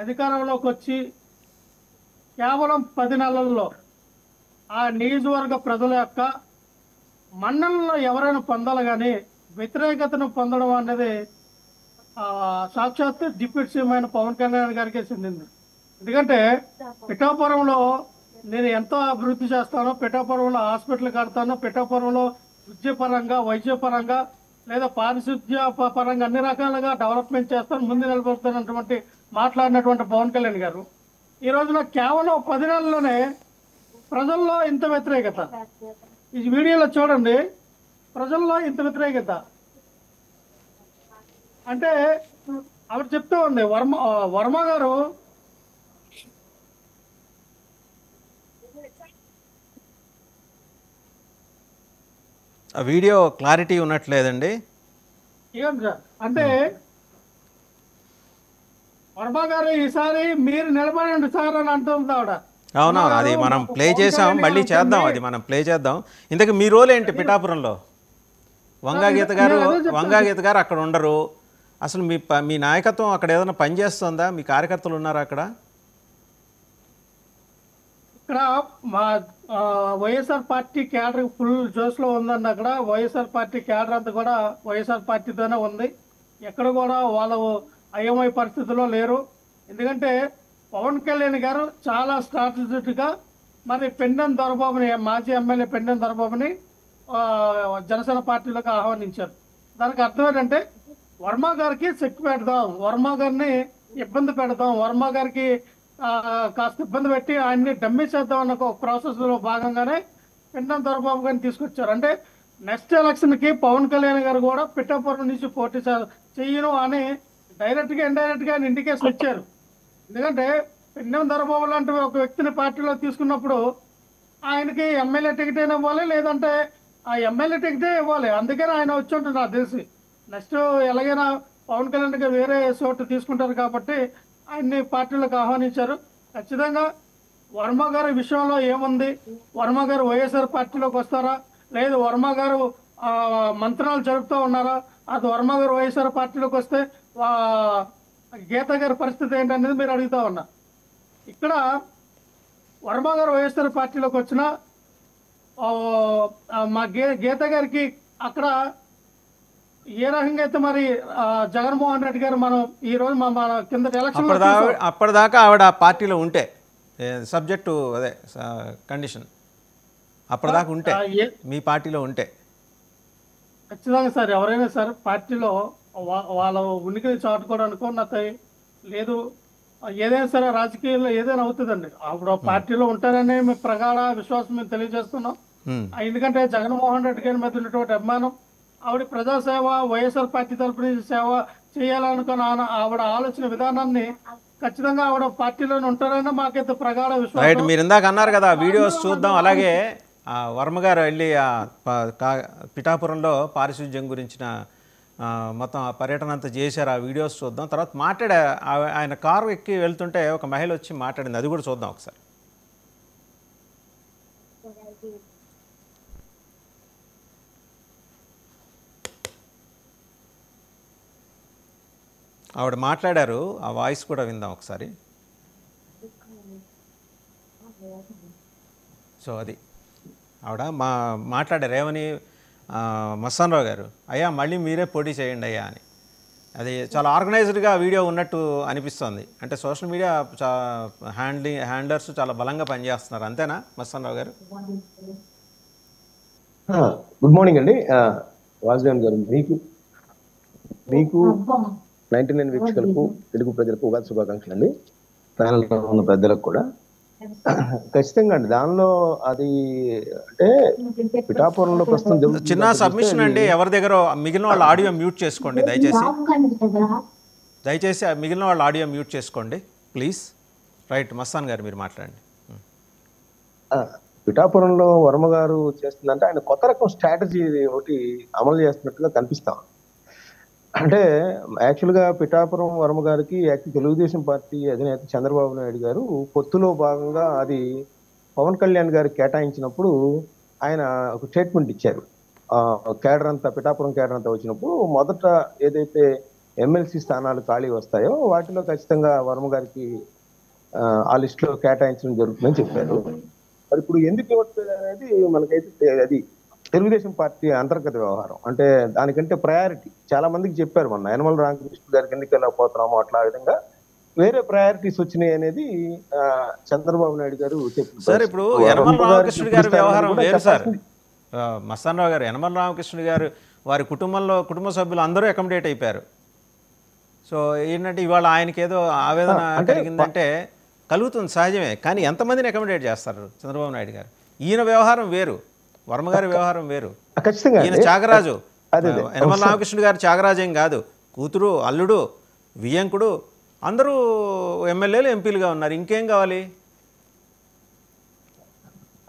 అధికారంలోకి వచ్చి కేవలం 10 నెలల్లో ఆ నియోజకవర్గ ప్రజల యొక్క మన్ననలను ఎవరైనా పొందాలి, కానీ వ్యతిరేకతను పొందడం అనేది సాక్షాత్ డిప్యూటీ సీఎం అయిన పవన్ కళ్యాణ్ గారికి చెందింది. ఎందుకంటే పిఠాపురంలో నేను ఎంతో అభివృద్ధి చేస్తాను, పిఠాపురంలో హాస్పిటల్ కడతాను, పిఠాపురంలో విద్యాపరంగా, వైద్యపరంగా, లేదా పారిశుద్ధ్య పరంగా అన్ని రకాలుగా డెవలప్మెంట్ చేస్తాను, ముందు నిలబడతానటువంటి మాట్లాడినటువంటి పవన్ కళ్యాణ్ గారు ఈ రోజున కేవలం 10 నెలల్లోనే ప్రజల్లో ఇంత వ్యతిరేకత. ఈ వీడియోలో చూడండి, ప్రజల్లో ఇంత వ్యతిరేకత అంటే ఆవిడ చెప్తూ ఉంది. వర్మ గారు ఆ వీడియో క్లారిటీ ఉన్నట్లేదండి. అంటే వర్మ గారు ఈసారి మీరు నిలబడండి సార్ అని అంటుంది ఆవిడ. అవునవును, అది మనం ప్లే చేసాం, మళ్ళీ చేద్దాం, అది మనం ప్లే చేద్దాం. ఇంతకు మీ రోల్ ఏంటి పిఠాపురంలో? వంగాగీత గారు అక్కడ ఉండరు. అసలు మీ నాయకత్వం అక్కడ ఏదైనా పనిచేస్తుందా? మీ కార్యకర్తలు ఉన్నారా అక్కడ? ఇక్కడ మా వైఎస్ఆర్ పార్టీ క్యాడర్ ఫుల్ జోష్లో ఉందండి. అక్కడ వైఎస్ఆర్ పార్టీ క్యాడర్ అంతా కూడా వైఎస్ఆర్ పార్టీతోనే ఉంది. ఎక్కడ కూడా వాళ్ళు అయోమయ పరిస్థితుల్లో లేరు. ఎందుకంటే పవన్ కళ్యాణ్ గారు చాలా స్ట్రాటజిక్గా మరి పెండెం దొరబాబుని, మాజీ ఎమ్మెల్యే పెండెం దొరబాబుని జనసేన పార్టీలోకి ఆహ్వానించారు. దానికి అర్థం ఏంటంటే వర్మ గారికి చెక్ పెడదాం, వర్మ గారిని ఇబ్బంది పెడదాం, వర్మ గారికి కాస్త ఇబ్బంది పెట్టి ఆయన్ని డమ్మీ చేద్దాం అన్న ఒక ప్రాసెస్లో భాగంగానే పెండెం దొరబాబు గారిని తీసుకొచ్చారు. అంటే నెక్స్ట్ ఎలక్షన్కి పవన్ కళ్యాణ్ గారు కూడా పిఠాపురం నుంచి పోటీ చెయ్యను అని డైరెక్ట్గా ఇండైరెక్ట్గా ఆయన ఇండికేషన్ ఇచ్చారు. ఎందుకంటే పెండెం దొరబాబు లాంటి ఒక వ్యక్తిని పార్టీలో తీసుకున్నప్పుడు ఆయనకి ఎమ్మెల్యే టికెట్ అయినా ఇవ్వాలి, లేదంటే ఆ ఎమ్మెల్యే టికెటే ఇవ్వాలి. అందుకని ఆయన వచ్చి ఉంటుంది నాకు తెలిసి. నెక్స్ట్ ఎలాగైనా పవన్ కళ్యాణ్ గారు వేరే చోటు తీసుకుంటారు కాబట్టి ఆయన్ని పార్టీలోకి ఆహ్వానించారు. ఖచ్చితంగా వర్మ గారి విషయంలో ఏముంది, వర్మ గారు వైఎస్ఆర్ పార్టీలోకి వస్తారా, లేదు వర్మ గారు మంత్రాలు జరుపుతూ ఉన్నారా, అది వర్మ గారు వైఎస్ఆర్ పార్టీలోకి వస్తే గీత గారి పరిస్థితి ఏంటనేది మీరు అడుగుతూ ఉన్నారు. ఇక్కడ వర్మ గారు వైఎస్ఆర్ పార్టీలోకి వచ్చినా మా గీత గారికి అక్కడ ఏ రకంగా అయితే మరి జగన్మోహన్ రెడ్డి గారు మనం ఈ రోజు మన కింద ఎలక్షన్ అప్పటిదాకా ఆవిడ పార్టీలో ఉంటే సబ్జెక్టు అదే కండిషన్ అప్పటిదాకా ఉంటే మీ పార్టీలో ఉంటే ఖచ్చితంగా సార్ ఎవరైనా సార్ పార్టీలో వాళ్ళ ఉనికిని చాటుకోవడానికో నాకు లేదు, ఏదైనా సరే రాజకీయాల్లో ఏదైనా అవుతుందండి. అప్పుడు పార్టీలో ఉంటారనే మేము ప్రగాఢ విశ్వాసం మేము తెలియజేస్తున్నాం. ఎందుకంటే జగన్మోహన్ రెడ్డి గారి మీద ఉన్నటువంటి అభిమానం, ఆవిడ ప్రజాసేవ వైఎస్ఆర్ పార్టీ తరఫున సేవ చేయాలనుకున్న ఆవిడ ఆలోచన విధానాన్ని ఖచ్చితంగా ఆవిడ పార్టీలోనే ఉంటారని మాకైతే ప్రగాఢ విశ్వాసం. మీరు ఇందాక అన్నారు కదా వీడియోస్ చూద్దాం. అలాగే వర్మ గారు వెళ్ళి పిఠాపురంలో పారిశుధ్యం గురించిన మొత్తం పర్యటన అంతా చేశారు. ఆ వీడియోస్ చూద్దాం. తర్వాత మాట్లాడే ఆయన కారు ఎక్కి వెళ్తుంటే ఒక మహిళ వచ్చి మాట్లాడింది, అది కూడా చూద్దాం ఒకసారి. ఆవిడ మాట్లాడారు, ఆ వాయిస్ కూడా విందాం ఒకసారి. సో అది ఆవిడ మాట్లాడారు ఏమని, మస్తానరావు గారు అయ్యా మళ్ళీ మీరే పోటీ చేయండి అయ్యా అని. అది చాలా ఆర్గనైజ్డ్గా వీడియో ఉన్నట్టు అనిపిస్తుంది. అంటే సోషల్ మీడియా హ్యాండ్లర్స్ చాలా బలంగా పనిచేస్తున్నారు, అంతేనా మస్తానరావు గారు? గుడ్ మార్నింగ్ అండి వాసుదేవన్ గారు. మీకు 99 వీక్షకులకు, తెలుగు ప్రజలకు ఉగాది శుభాకాంక్షలు అండి. ప్యానెల్లో ఉన్న పెద్దలకు కూడా ఖచ్చితంగా అండి. దానిలో అది అంటే పిఠాపురంలో ప్రస్తుతం చిన్న సబ్మిషన్ అండి, ఎవరి దగ్గర మిగిలిన వాళ్ళ ఆడియో మ్యూట్ చేసుకోండి దయచేసి మిగిలిన వాళ్ళ ఆడియో మ్యూట్ చేసుకోండి ప్లీజ్. రైట్, మస్తాన్ గారు మీరు మాట్లాడండి. పిఠాపురంలో వర్మ గారు చేస్తుందంటే ఆయన కొత్త రకం స్ట్రాటజీ ఒకటి అమలు చేస్తున్నట్టుగా కనిపిస్తాం. అంటే యాక్చువల్గా పిఠాపురం వర్మ గారికి తెలుగుదేశం పార్టీ అధినేత చంద్రబాబు నాయుడు గారు పొత్తులో భాగంగా అది పవన్ కళ్యాణ్ గారికి కేటాయించినప్పుడు ఆయన ఒక స్టేట్మెంట్ ఇచ్చారు. కేడర్ అంతా, పిఠాపురం కేడర్ అంతా వచ్చినప్పుడు మొదట ఏదైతే ఎమ్మెల్సీ స్థానాలు ఖాళీ వస్తాయో వాటిలో ఖచ్చితంగా వర్మ గారికి ఆ లిస్టులో కేటాయించడం జరుగుతుందని చెప్పారు. మరి ఇప్పుడు ఎందుకు ఇవ్వట్లేదు అనేది మనకైతే అది తెలుగుదేశం పార్టీ అంతర్గత వ్యవహారం. అంటే దానికంటే ప్రయారిటీ చాలా మందికి చెప్పారు, మొన్న యనమల రామకృష్ణ గారికి ఎందుకు వెళ్ళకపోతున్నామో అట్లా విధంగా వేరే ప్రయారిటీస్ వచ్చినాయి అనేది చంద్రబాబు నాయుడు గారు చెప్పారు. సార్ ఇప్పుడు యనమల రామకృష్ణ గారి వ్యవహారం వేరు సార్. మస్తానరావు గారు, యనమల రామకృష్ణ గారు వారి కుటుంబ సభ్యులు అందరూ అకామిడేట్ అయిపోయారు. సో ఏంటంటే ఇవాళ ఆయనకి ఏదో ఆవేదన కలిగిందంటే కలుగుతుంది, సహజమే. కానీ ఎంతమందిని అకామిడేట్ చేస్తారు చంద్రబాబు నాయుడు గారు? ఈయన వ్యవహారం వేరు, వర్మ గారి వ్యవహారం వేరు. ఈయన త్యాగరాజు, యనమల రామకృష్ణ గారు త్యాగరాజు ఏం కాదు, కూతురు, అల్లుడు, వియ్యంకుడు అందరూ ఎమ్మెల్యేలు ఎంపీలుగా ఉన్నారు, ఇంకేం కావాలి?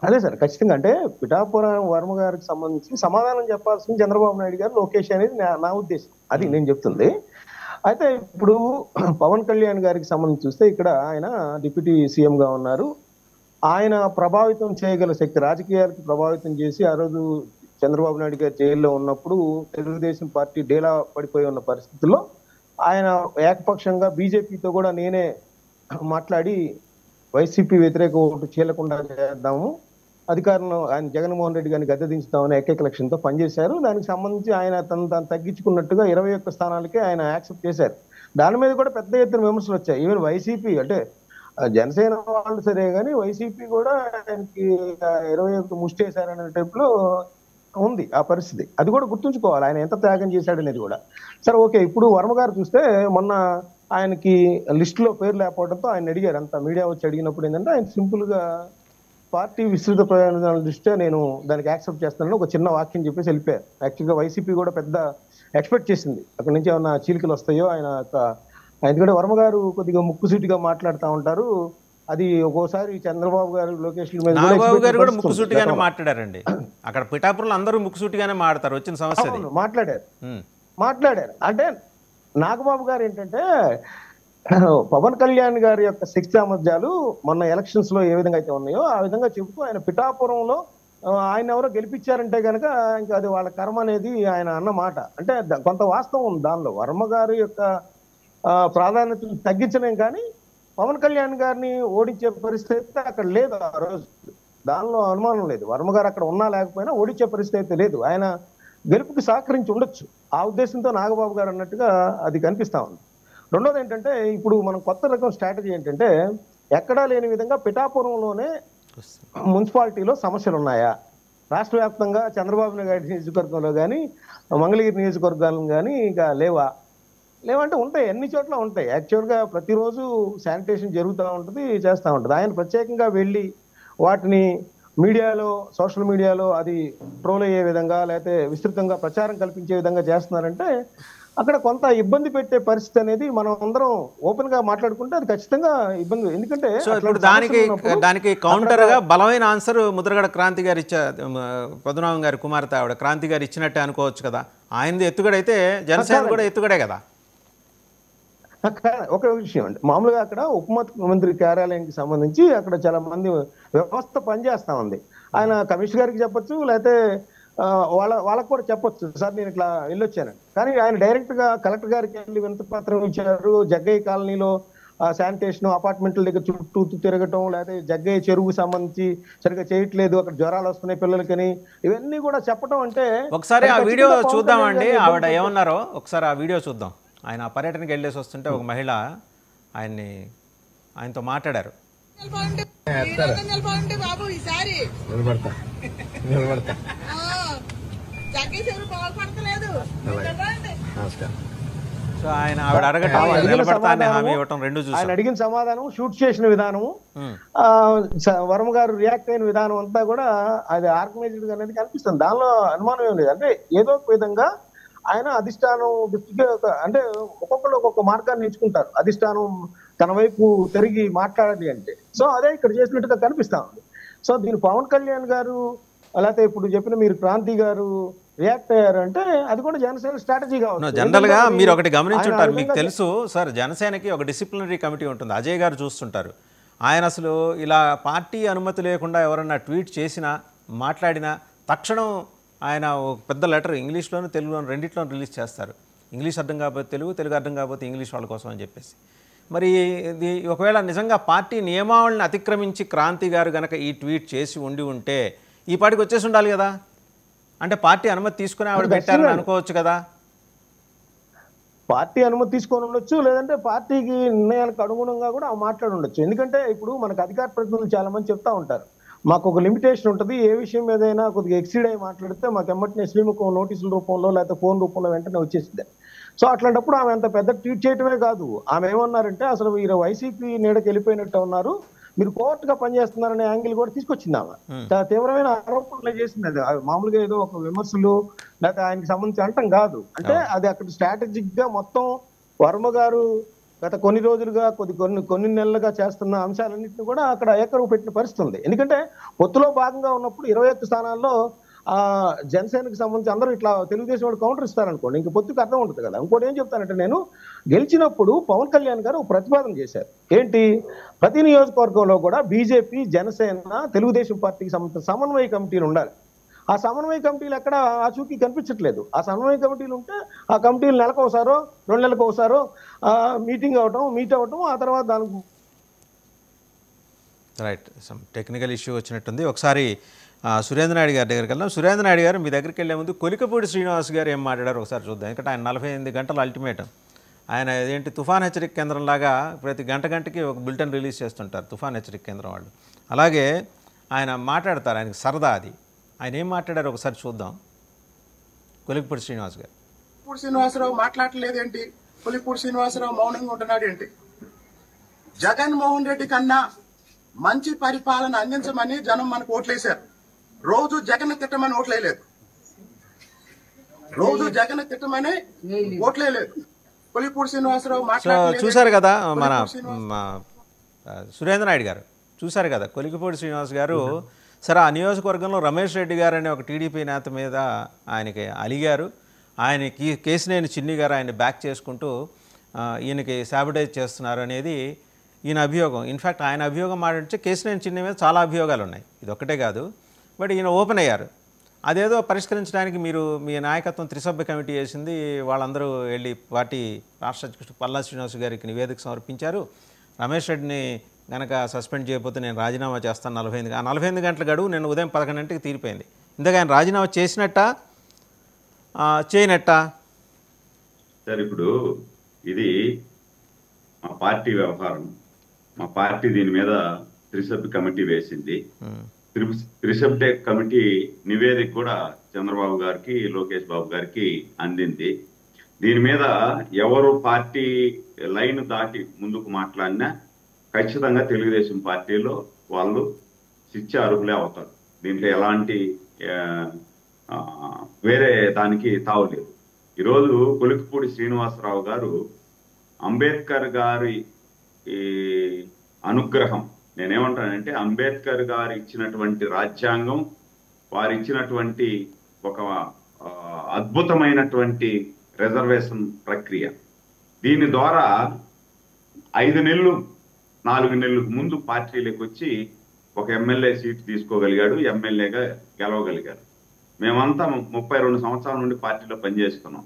అదే సార్, ఖచ్చితంగా అంటే పిఠాపురం వర్మ గారికి సంబంధించి సమాధానం చెప్పాల్సింది చంద్రబాబు నాయుడు గారు, లోకేష్ అనేది నా ఉద్దేశం. అది నేను చెప్తుంది. అయితే ఇప్పుడు పవన్ కళ్యాణ్ గారికి సంబంధించి చూస్తే ఇక్కడ ఆయన డిప్యూటీ సీఎంగా ఉన్నారు. ఆయన ప్రభావితం చేయగల శక్తి, రాజకీయాలకు ప్రభావితం చేసి ఆ రోజు చంద్రబాబు నాయుడు గారు జైల్లో ఉన్నప్పుడు తెలుగుదేశం పార్టీ డేలా పడిపోయి ఉన్న పరిస్థితుల్లో ఆయన ఏకపక్షంగా బీజేపీతో కూడా నేనే మాట్లాడి వైసీపీ వ్యతిరేక ఓటు చీలకుండా చేద్దాము, అధికారంలో ఆయన జగన్మోహన్ రెడ్డి గారిని గద్దె దించుతామని ఏకైక లక్ష్యంతో పనిచేశారు. దానికి సంబంధించి ఆయన తను తగ్గించుకున్నట్టుగా 21 స్థానాలకే ఆయన యాక్సెప్ట్ చేశారు. దాని మీద కూడా పెద్ద ఎత్తున విమర్శలు వచ్చాయి. ఈవెన్ వైసీపీ అంటే జనసేన వాళ్ళు సరే కానీ వైసీపీ కూడా ఆయనకి 21 ముష్టేశారనే టైప్లో ఉంది ఆ పరిస్థితి. అది కూడా గుర్తుంచుకోవాలి, ఆయన ఎంత త్యాగం చేశాడనేది కూడా. సరే ఓకే, ఇప్పుడు వర్మ గారు చూస్తే మొన్న ఆయనకి లిస్టులో పేరు లేకపోవడంతో ఆయన అడిగారు, అంత మీడియా వచ్చి అడిగినప్పుడు ఏంటంటే ఆయన సింపుల్గా పార్టీ విస్తృత ప్రయోజనాల దృష్ట్యా నేను దానికి యాక్సెప్ట్ చేస్తానని ఒక చిన్న వాక్యం చెప్పేసి వెళ్ళిపోయారు. యాక్చువల్గా వైసీపీ కూడా పెద్ద ఎక్స్పెక్ట్ చేసింది అక్కడి నుంచి ఏమన్నా చీలికలు వస్తాయో ఆయన. ఎందుకంటే వర్మ గారు కొద్దిగా ముక్కుసూటిగా మాట్లాడుతూ ఉంటారు. అది ఒక్కోసారి చంద్రబాబు గారు, లోకేష్ నాగబాబు గారు కూడా ముక్కుసూటిగానే మాట్లాడారండి. అక్కడ పిఠాపురంలో అందరూ ముక్కుసూటిగానే మాట్లాడతారు. వచ్చిన సమస్య మాట్లాడారు అంటే నాగబాబు గారు ఏంటంటే పవన్ కళ్యాణ్ గారి యొక్క శక్తి సామర్థ్యాలు మొన్న ఎలక్షన్స్ లో ఏ విధంగా అయితే ఉన్నాయో ఆ విధంగా చెబుతూ ఆయన పిఠాపురంలో ఆయన ఎవరో గెలిపించారంటే కనుక ఇంకా అది వాళ్ళ కర్మ అనేది ఆయన అన్న మాట. అంటే కొంత వాస్తవం ఉంది దానిలో. వర్మ గారి యొక్క ప్రాధాన్యతను తగ్గించలేం కానీ పవన్ కళ్యాణ్ గారిని ఓడించే పరిస్థితి అక్కడ లేదు ఆ రోజు. దానిలో అనుమానం లేదు. వర్మ గారు అక్కడ ఉన్నా లేకపోయినా ఓడించే పరిస్థితి అయితే లేదు. ఆయన గెలుపుకి సహకరించి ఉండొచ్చు. ఆ ఉద్దేశంతో నాగబాబు గారు అన్నట్టుగా అది కనిపిస్తా ఉంది. రెండోది ఏంటంటే, ఇప్పుడు మనం కొత్త రకం స్ట్రాటజీ ఏంటంటే, ఎక్కడా లేని విధంగా పిఠాపురంలోనే మున్సిపాలిటీలో సమస్యలు ఉన్నాయా, రాష్ట్ర వ్యాప్తంగా చంద్రబాబు నాయుడు నియోజకవర్గంలో కానీ మంగళగిరి నియోజకవర్గాలు కానీ ఇక లేవంటే ఉంటాయి, అన్ని చోట్ల ఉంటాయి. యాక్చువల్గా ప్రతిరోజు శానిటేషన్ జరుగుతూ ఉంటుంది, చేస్తూ ఉంటుంది. ఆయన ప్రత్యేకంగా వెళ్ళి వాటిని మీడియాలో, సోషల్ మీడియాలో అది ట్రోల్ అయ్యే విధంగా లేకపోతే విస్తృతంగా ప్రచారం కల్పించే విధంగా చేస్తున్నారంటే అక్కడ కొంత ఇబ్బంది పెట్టే పరిస్థితి అనేది మనం అందరం ఓపెన్ గా మాట్లాడుకుంటే అది ఖచ్చితంగా ఇబ్బంది. ఎందుకంటే ఇప్పుడు దానికి కౌంటర్ గా బలమైన ఆన్సర్ ముద్రగడ క్రాంతి గారు పద్మనాభం గారి కుమార్తె ఆవిడ క్రాంతి గారు ఇచ్చినట్టే అనుకోవచ్చు కదా. ఆయనది ఎత్తుగడైతే జనసేన కూడా ఎత్తుగడే కదా. ఒక విషయం అండి, మామూలుగా అక్కడ ఉప ముఖ్యమంత్రి కార్యాలయానికి సంబంధించి అక్కడ చాలా మంది వ్యవస్థ పనిచేస్తా ఉంది. ఆయన కమిషనర్ గారికి చెప్పొచ్చు, లేకపోతే వాళ్ళకు కూడా చెప్పొచ్చు, సార్ నేను ఇట్లా వెళ్ళొచ్చానండి. కానీ ఆయన డైరెక్ట్ గా కలెక్టర్ గారికి వెళ్ళి వినతి పత్రం ఇచ్చారు. జగ్గయ్య కాలనీలో శానిటేషన్ అపార్ట్మెంట్ల దగ్గర చుట్టూ తిరగటం, లేకపోతే జగ్గయ్య చెరువుకు సంబంధించి సరిగ్గా చేయట్లేదు, అక్కడ జ్వరాలు వస్తున్నాయి పిల్లలకని, ఇవన్నీ కూడా చెప్పడం అంటే ఒకసారి ఆ వీడియో చూద్దామండి. ఆవిడ ఏమన్నారో ఒకసారి ఆ వీడియో చూద్దాం. ఆయన పర్యటనకి వెళ్ళేసి వస్తుంటే ఒక మహిళ ఆయనతో మాట్లాడారు. సో ఆవిడ అడగటం, నిలబడతానే హామీ ఇవ్వటం రెండు చూసి ఆయన అడిగిన సమాధానం, షూట్ చేసిన విధానము, వర్మ గారు రియాక్ట్ అయిన విధానం అంతా కూడా అది ఆర్గనైజ్డ్ అనేది కనిపిస్తుంది. దానిలో అనుమానం ఏం లేదు. అంటే ఏదో ఒక విధంగా ఆయన అధిష్టానం దృష్టికి అంటే ఒక్కొక్కరు ఒక్కొక్క మార్గాన్ని ఎంచుకుంటారు, అధిష్టానం తన వైపు తిరిగి మాట్లాడాలి అంటే. సో అదే ఇక్కడ చేసినట్టుగా కనిపిస్తా ఉంది. సో దీని పవన్ కళ్యాణ్ గారు లేకపోతే ఇప్పుడు చెప్పిన మీరు క్రాంతి గారు రియాక్ట్ అయ్యారు అంటే అది కూడా జనసేన స్ట్రాటజీ కావచ్చు. జనరల్ గా మీరు ఒకటి గమనించుంటారు, మీకు తెలుసు సార్, జనసేనకి ఒక డిసిప్లినరీ కమిటీ ఉంటుంది, అజయ్ గారు చూస్తుంటారు. ఆయన అసలు ఇలా పార్టీ అనుమతి లేకుండా ఎవరన్నా ట్వీట్ చేసినా మాట్లాడినా తక్షణం ఆయన ఒక పెద్ద లెటర్ ఇంగ్లీష్లోను తెలుగులోను రెండిట్లోనూ రిలీజ్ చేస్తారు. ఇంగ్లీష్ అర్థం కాకపోతే తెలుగు, తెలుగు అర్థం కాకపోతే ఇంగ్లీష్ వాళ్ళ కోసం అని చెప్పేసి. మరి ఇది ఒకవేళ నిజంగా పార్టీ నియమావళిని అతిక్రమించి క్రాంతి గారు కనుక ఈ ట్వీట్ చేసి ఉంటే ఈ పార్టీకి వచ్చేసి ఉండాలి కదా. అంటే పార్టీ అనుమతి తీసుకుని ఆవిడ పెట్టారని అనుకోవచ్చు కదా. పార్టీ అనుమతి తీసుకొని ఉండొచ్చు, లేదంటే పార్టీకి నిర్ణయాలకు అనుగుణంగా కూడా మాట్లాడి ఉండొచ్చు. ఎందుకంటే ఇప్పుడు మనకు అధికార ప్రతినిధులు చాలా మంది చెప్తా ఉంటారు, మాకు ఒక లిమిటేషన్ ఉంటుంది, ఏ విషయం మీదైనా కొద్దిగా ఎక్సీడ్ అయ్యి మాట్లాడితే మాకు ఎమ్మటినే శ్రీముఖం నోటీసుల రూపంలో లేకపోతే ఫోన్ రూపంలో వెంటనే వచ్చేసింది. సో అట్లాంటప్పుడు ఆమె అంత పెద్ద ట్వీట్ చేయటమే కాదు, ఆమె ఏమన్నారంటే అసలు మీరు వైసీపీ నీడకి వెళ్ళిపోయినట్టు ఉన్నారు, మీరు కోర్టుగా పనిచేస్తున్నారనే యాంగిల్ కూడా తీసుకొచ్చింది. ఆమె చాలా తీవ్రమైన ఆరోపణలు చేసింది. అది మామూలుగా ఏదో ఒక విమర్శలు లేకపోతే ఆయనకి సంబంధించి అంటాం కాదు. అంటే అది అక్కడ స్ట్రాటజిక్ గా మొత్తం వర్మ గారు గత కొన్ని రోజులుగా కొన్ని నెలలుగా చేస్తున్న అంశాలన్నింటినీ కూడా అక్కడ ఏకరువు పెట్టిన పరిస్థితి ఉంది. ఎందుకంటే పొత్తులో భాగంగా ఉన్నప్పుడు 21 స్థానాల్లో జనసేనకు సంబంధించి అందరూ ఇట్లా తెలుగుదేశం వాళ్ళు కౌంటర్ ఇస్తారనుకోండి, ఇంక పొత్తుకు అర్థం ఉంటుంది కదా. ఇంకోటి ఏం చెప్తానంటే, నేను గెలిచినప్పుడు పవన్ కళ్యాణ్ గారు ఒక ప్రతిపాదన చేశారు. ఏంటి, ప్రతి నియోజకవర్గంలో కూడా బీజేపీ, జనసేన, తెలుగుదేశం పార్టీకి సంబంధించిన సమన్వయ కమిటీలు ఉండాలి. ఆ సమన్వయ కమిటీలు ఎక్కడ ఆచూకీ కనిపించట్లేదు. ఆ సమన్వయ కమిటీలు ఉంటే ఆ కమిటీలు నెలకు ఒకసారో 2 నెలలకు ఒకసారో మీట్ అవ్వటం, ఆ తర్వాత దానికి రైట్ సమ్ టెక్నికల్ ఇష్యూ వచ్చినట్టుంది. ఒకసారి సురేంద్ర నాయుడు గారి దగ్గరికి వెళ్దాం. సురేంద్ర నాయుడు గారు, మీ దగ్గరికి వెళ్ళే ముందు కొలికపూడి శ్రీనివాస్ గారు ఏం మాట్లాడారు ఒకసారి చూద్దాం. ఎందుకంటే ఆయన 48 గంటల అల్టిమేటం, ఆయన ఏంటి తుఫాన్ హెచ్చరిక కేంద్రం లాగా ప్రతి గంటకి ఒక బులెటిన్ రిలీజ్ చేస్తుంటారు తుఫాన్ హెచ్చరిక కేంద్రం వాళ్ళు. అలాగే ఆయన మాట్లాడతారు, ఆయనకు సరదా అది. ఆయన ఏం మాట్లాడారు ఒకసారి చూద్దాం. కొలికపూడి శ్రీనివాస్ గారు. కొలికపూడి శ్రీనివాసరావు మాట్లాడలేదేంటి? కొలికపూడి శ్రీనివాసరావు మౌనంగా ఉంటున్నాడు ఏంటి? జగన్మోహన్ రెడ్డి కన్నా మంచి పరిపాలన అందించమని జనం మనకు ఓట్లేశారు. రోజు జగన్ తిట్టమని ఓట్లేదు, రోజు జగన్ తిట్టమని ఓట్లేదు. కొలికపూడి శ్రీనివాసరావు మాట్లాడలేదు. చూశారు కదా మన సురేంద్ర నాయుడు గారు, చూశారు కదా కొలికపూడి శ్రీనివాస్ గారు. సరే, ఆ నియోజకవర్గంలో రమేష్ రెడ్డి గారు అనే ఒక టీడీపీ నేత మీద ఆయనకి అలిగారు. ఆయనకి కేసినేని చిన్ని గారు ఆయన బ్యాక్ చేసుకుంటూ ఈయనకి సాబిటైజ్ చేస్తున్నారు అనేది ఈయన అభియోగం. ఇన్ఫ్యాక్ట్ ఆయన అభియోగం మాట్లాడితే కేసినేని చిన్ని మీద చాలా అభియోగాలు ఉన్నాయి, ఇది ఒక్కటే కాదు. బట్ ఈయన ఓపెన్ అయ్యారు. అదేదో పరిష్కరించడానికి మీ నాయకత్వం త్రిసభ్య కమిటీ వేసింది, వాళ్ళందరూ వెళ్ళి పార్టీ రాష్ట్ర అధ్యక్షుడు పల్లా శ్రీనివాస్ గారికి నివేదిక సమర్పించారు. రమేష్ రెడ్డిని కనుక సస్పెండ్ చేయకపోతే నేను రాజీనామా చేస్తాను 48 గంటల గడువు నేను ఉదయం 11 గంటలకు తీరిపోయింది. ఇంతగా ఆయన రాజీనామా చేసినట్ట చేయనట్ట? సార్ ఇప్పుడు ఇది మా పార్టీ వ్యవహారం. మా పార్టీ దీని మీద త్రిసభ్య కమిటీ వేసింది. త్రిసభ్య కమిటీ నివేదిక కూడా చంద్రబాబు గారికి, లోకేష్ బాబు గారికి అందింది. దీని మీద ఎవరు పార్టీ లైన్ దాటి ముందుకు మాట్లాడినా ఖచ్చితంగా తెలుగుదేశం పార్టీలో వాళ్ళు శిక్ష అర్హులే అవుతారు. దీంట్లో ఎలాంటి వేరే దానికి తావులేదు. ఈరోజు కొలిక్పూడి శ్రీనివాసరావు గారు అంబేద్కర్ గారి అనుగ్రహం, నేనేమంటానంటే అంబేద్కర్ గారు ఇచ్చినటువంటి రాజ్యాంగం, వారు ఇచ్చినటువంటి ఒక అద్భుతమైనటువంటి రిజర్వేషన్ ప్రక్రియ, దీని ద్వారా 5 నెలలు 4 నెలలకు ముందు పార్టీలకు వచ్చి ఒక ఎమ్మెల్యే సీట్ తీసుకోగలిగాడు, ఎమ్మెల్యేగా గెలవగలిగాడు. మేమంతా 32 సంవత్సరాల నుండి పార్టీలో పనిచేస్తున్నాం.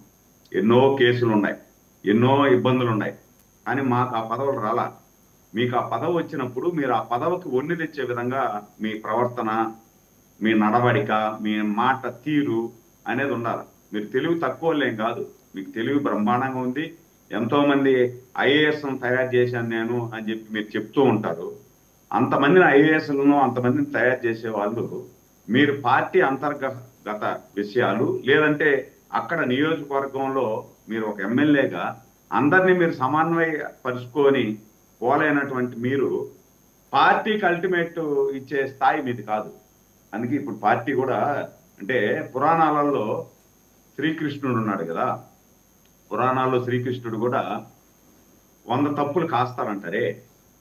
ఎన్నో కేసులు ఉన్నాయి, ఎన్నో ఇబ్బందులు ఉన్నాయి, కానీ మాకు ఆ పదవులు రాలా. మీకు ఆ పదవి వచ్చినప్పుడు మీరు ఆ పదవికి ఒన్ని తెచ్చే విధంగా మీ ప్రవర్తన, మీ నడవడిక, మీ మాట తీరు అనేది ఉండాలి. మీరు తెలివి తక్కువలేం కాదు, మీకు తెలివి బ్రహ్మాండంగా ఉంది. ఎంతో మంది ఐఏఎస్ తయారు చేశాను నేను అని చెప్పి మీరు చెప్తూ ఉంటారు. అంతమందిని ఐఏఎస్లను అంతమందిని తయారు చేసే వాళ్ళు మీరు పార్టీ అంతర్గత విషయాలు, లేదంటే అక్కడ నియోజకవర్గంలో మీరు ఒక ఎమ్మెల్యేగా అందరినీ మీరు సమన్వయపరుచుకొని పోలేనటువంటి మీరు పార్టీకి అల్టిమేట్ ఇచ్చే స్థాయి మీది కాదు. అందుకే ఇప్పుడు పార్టీ కూడా అంటే పురాణాలలో శ్రీకృష్ణుడు ఉన్నాడు కదా, పురాణాల్లో శ్రీకృష్ణుడు కూడా 100 తప్పులు కాస్తారంటారే,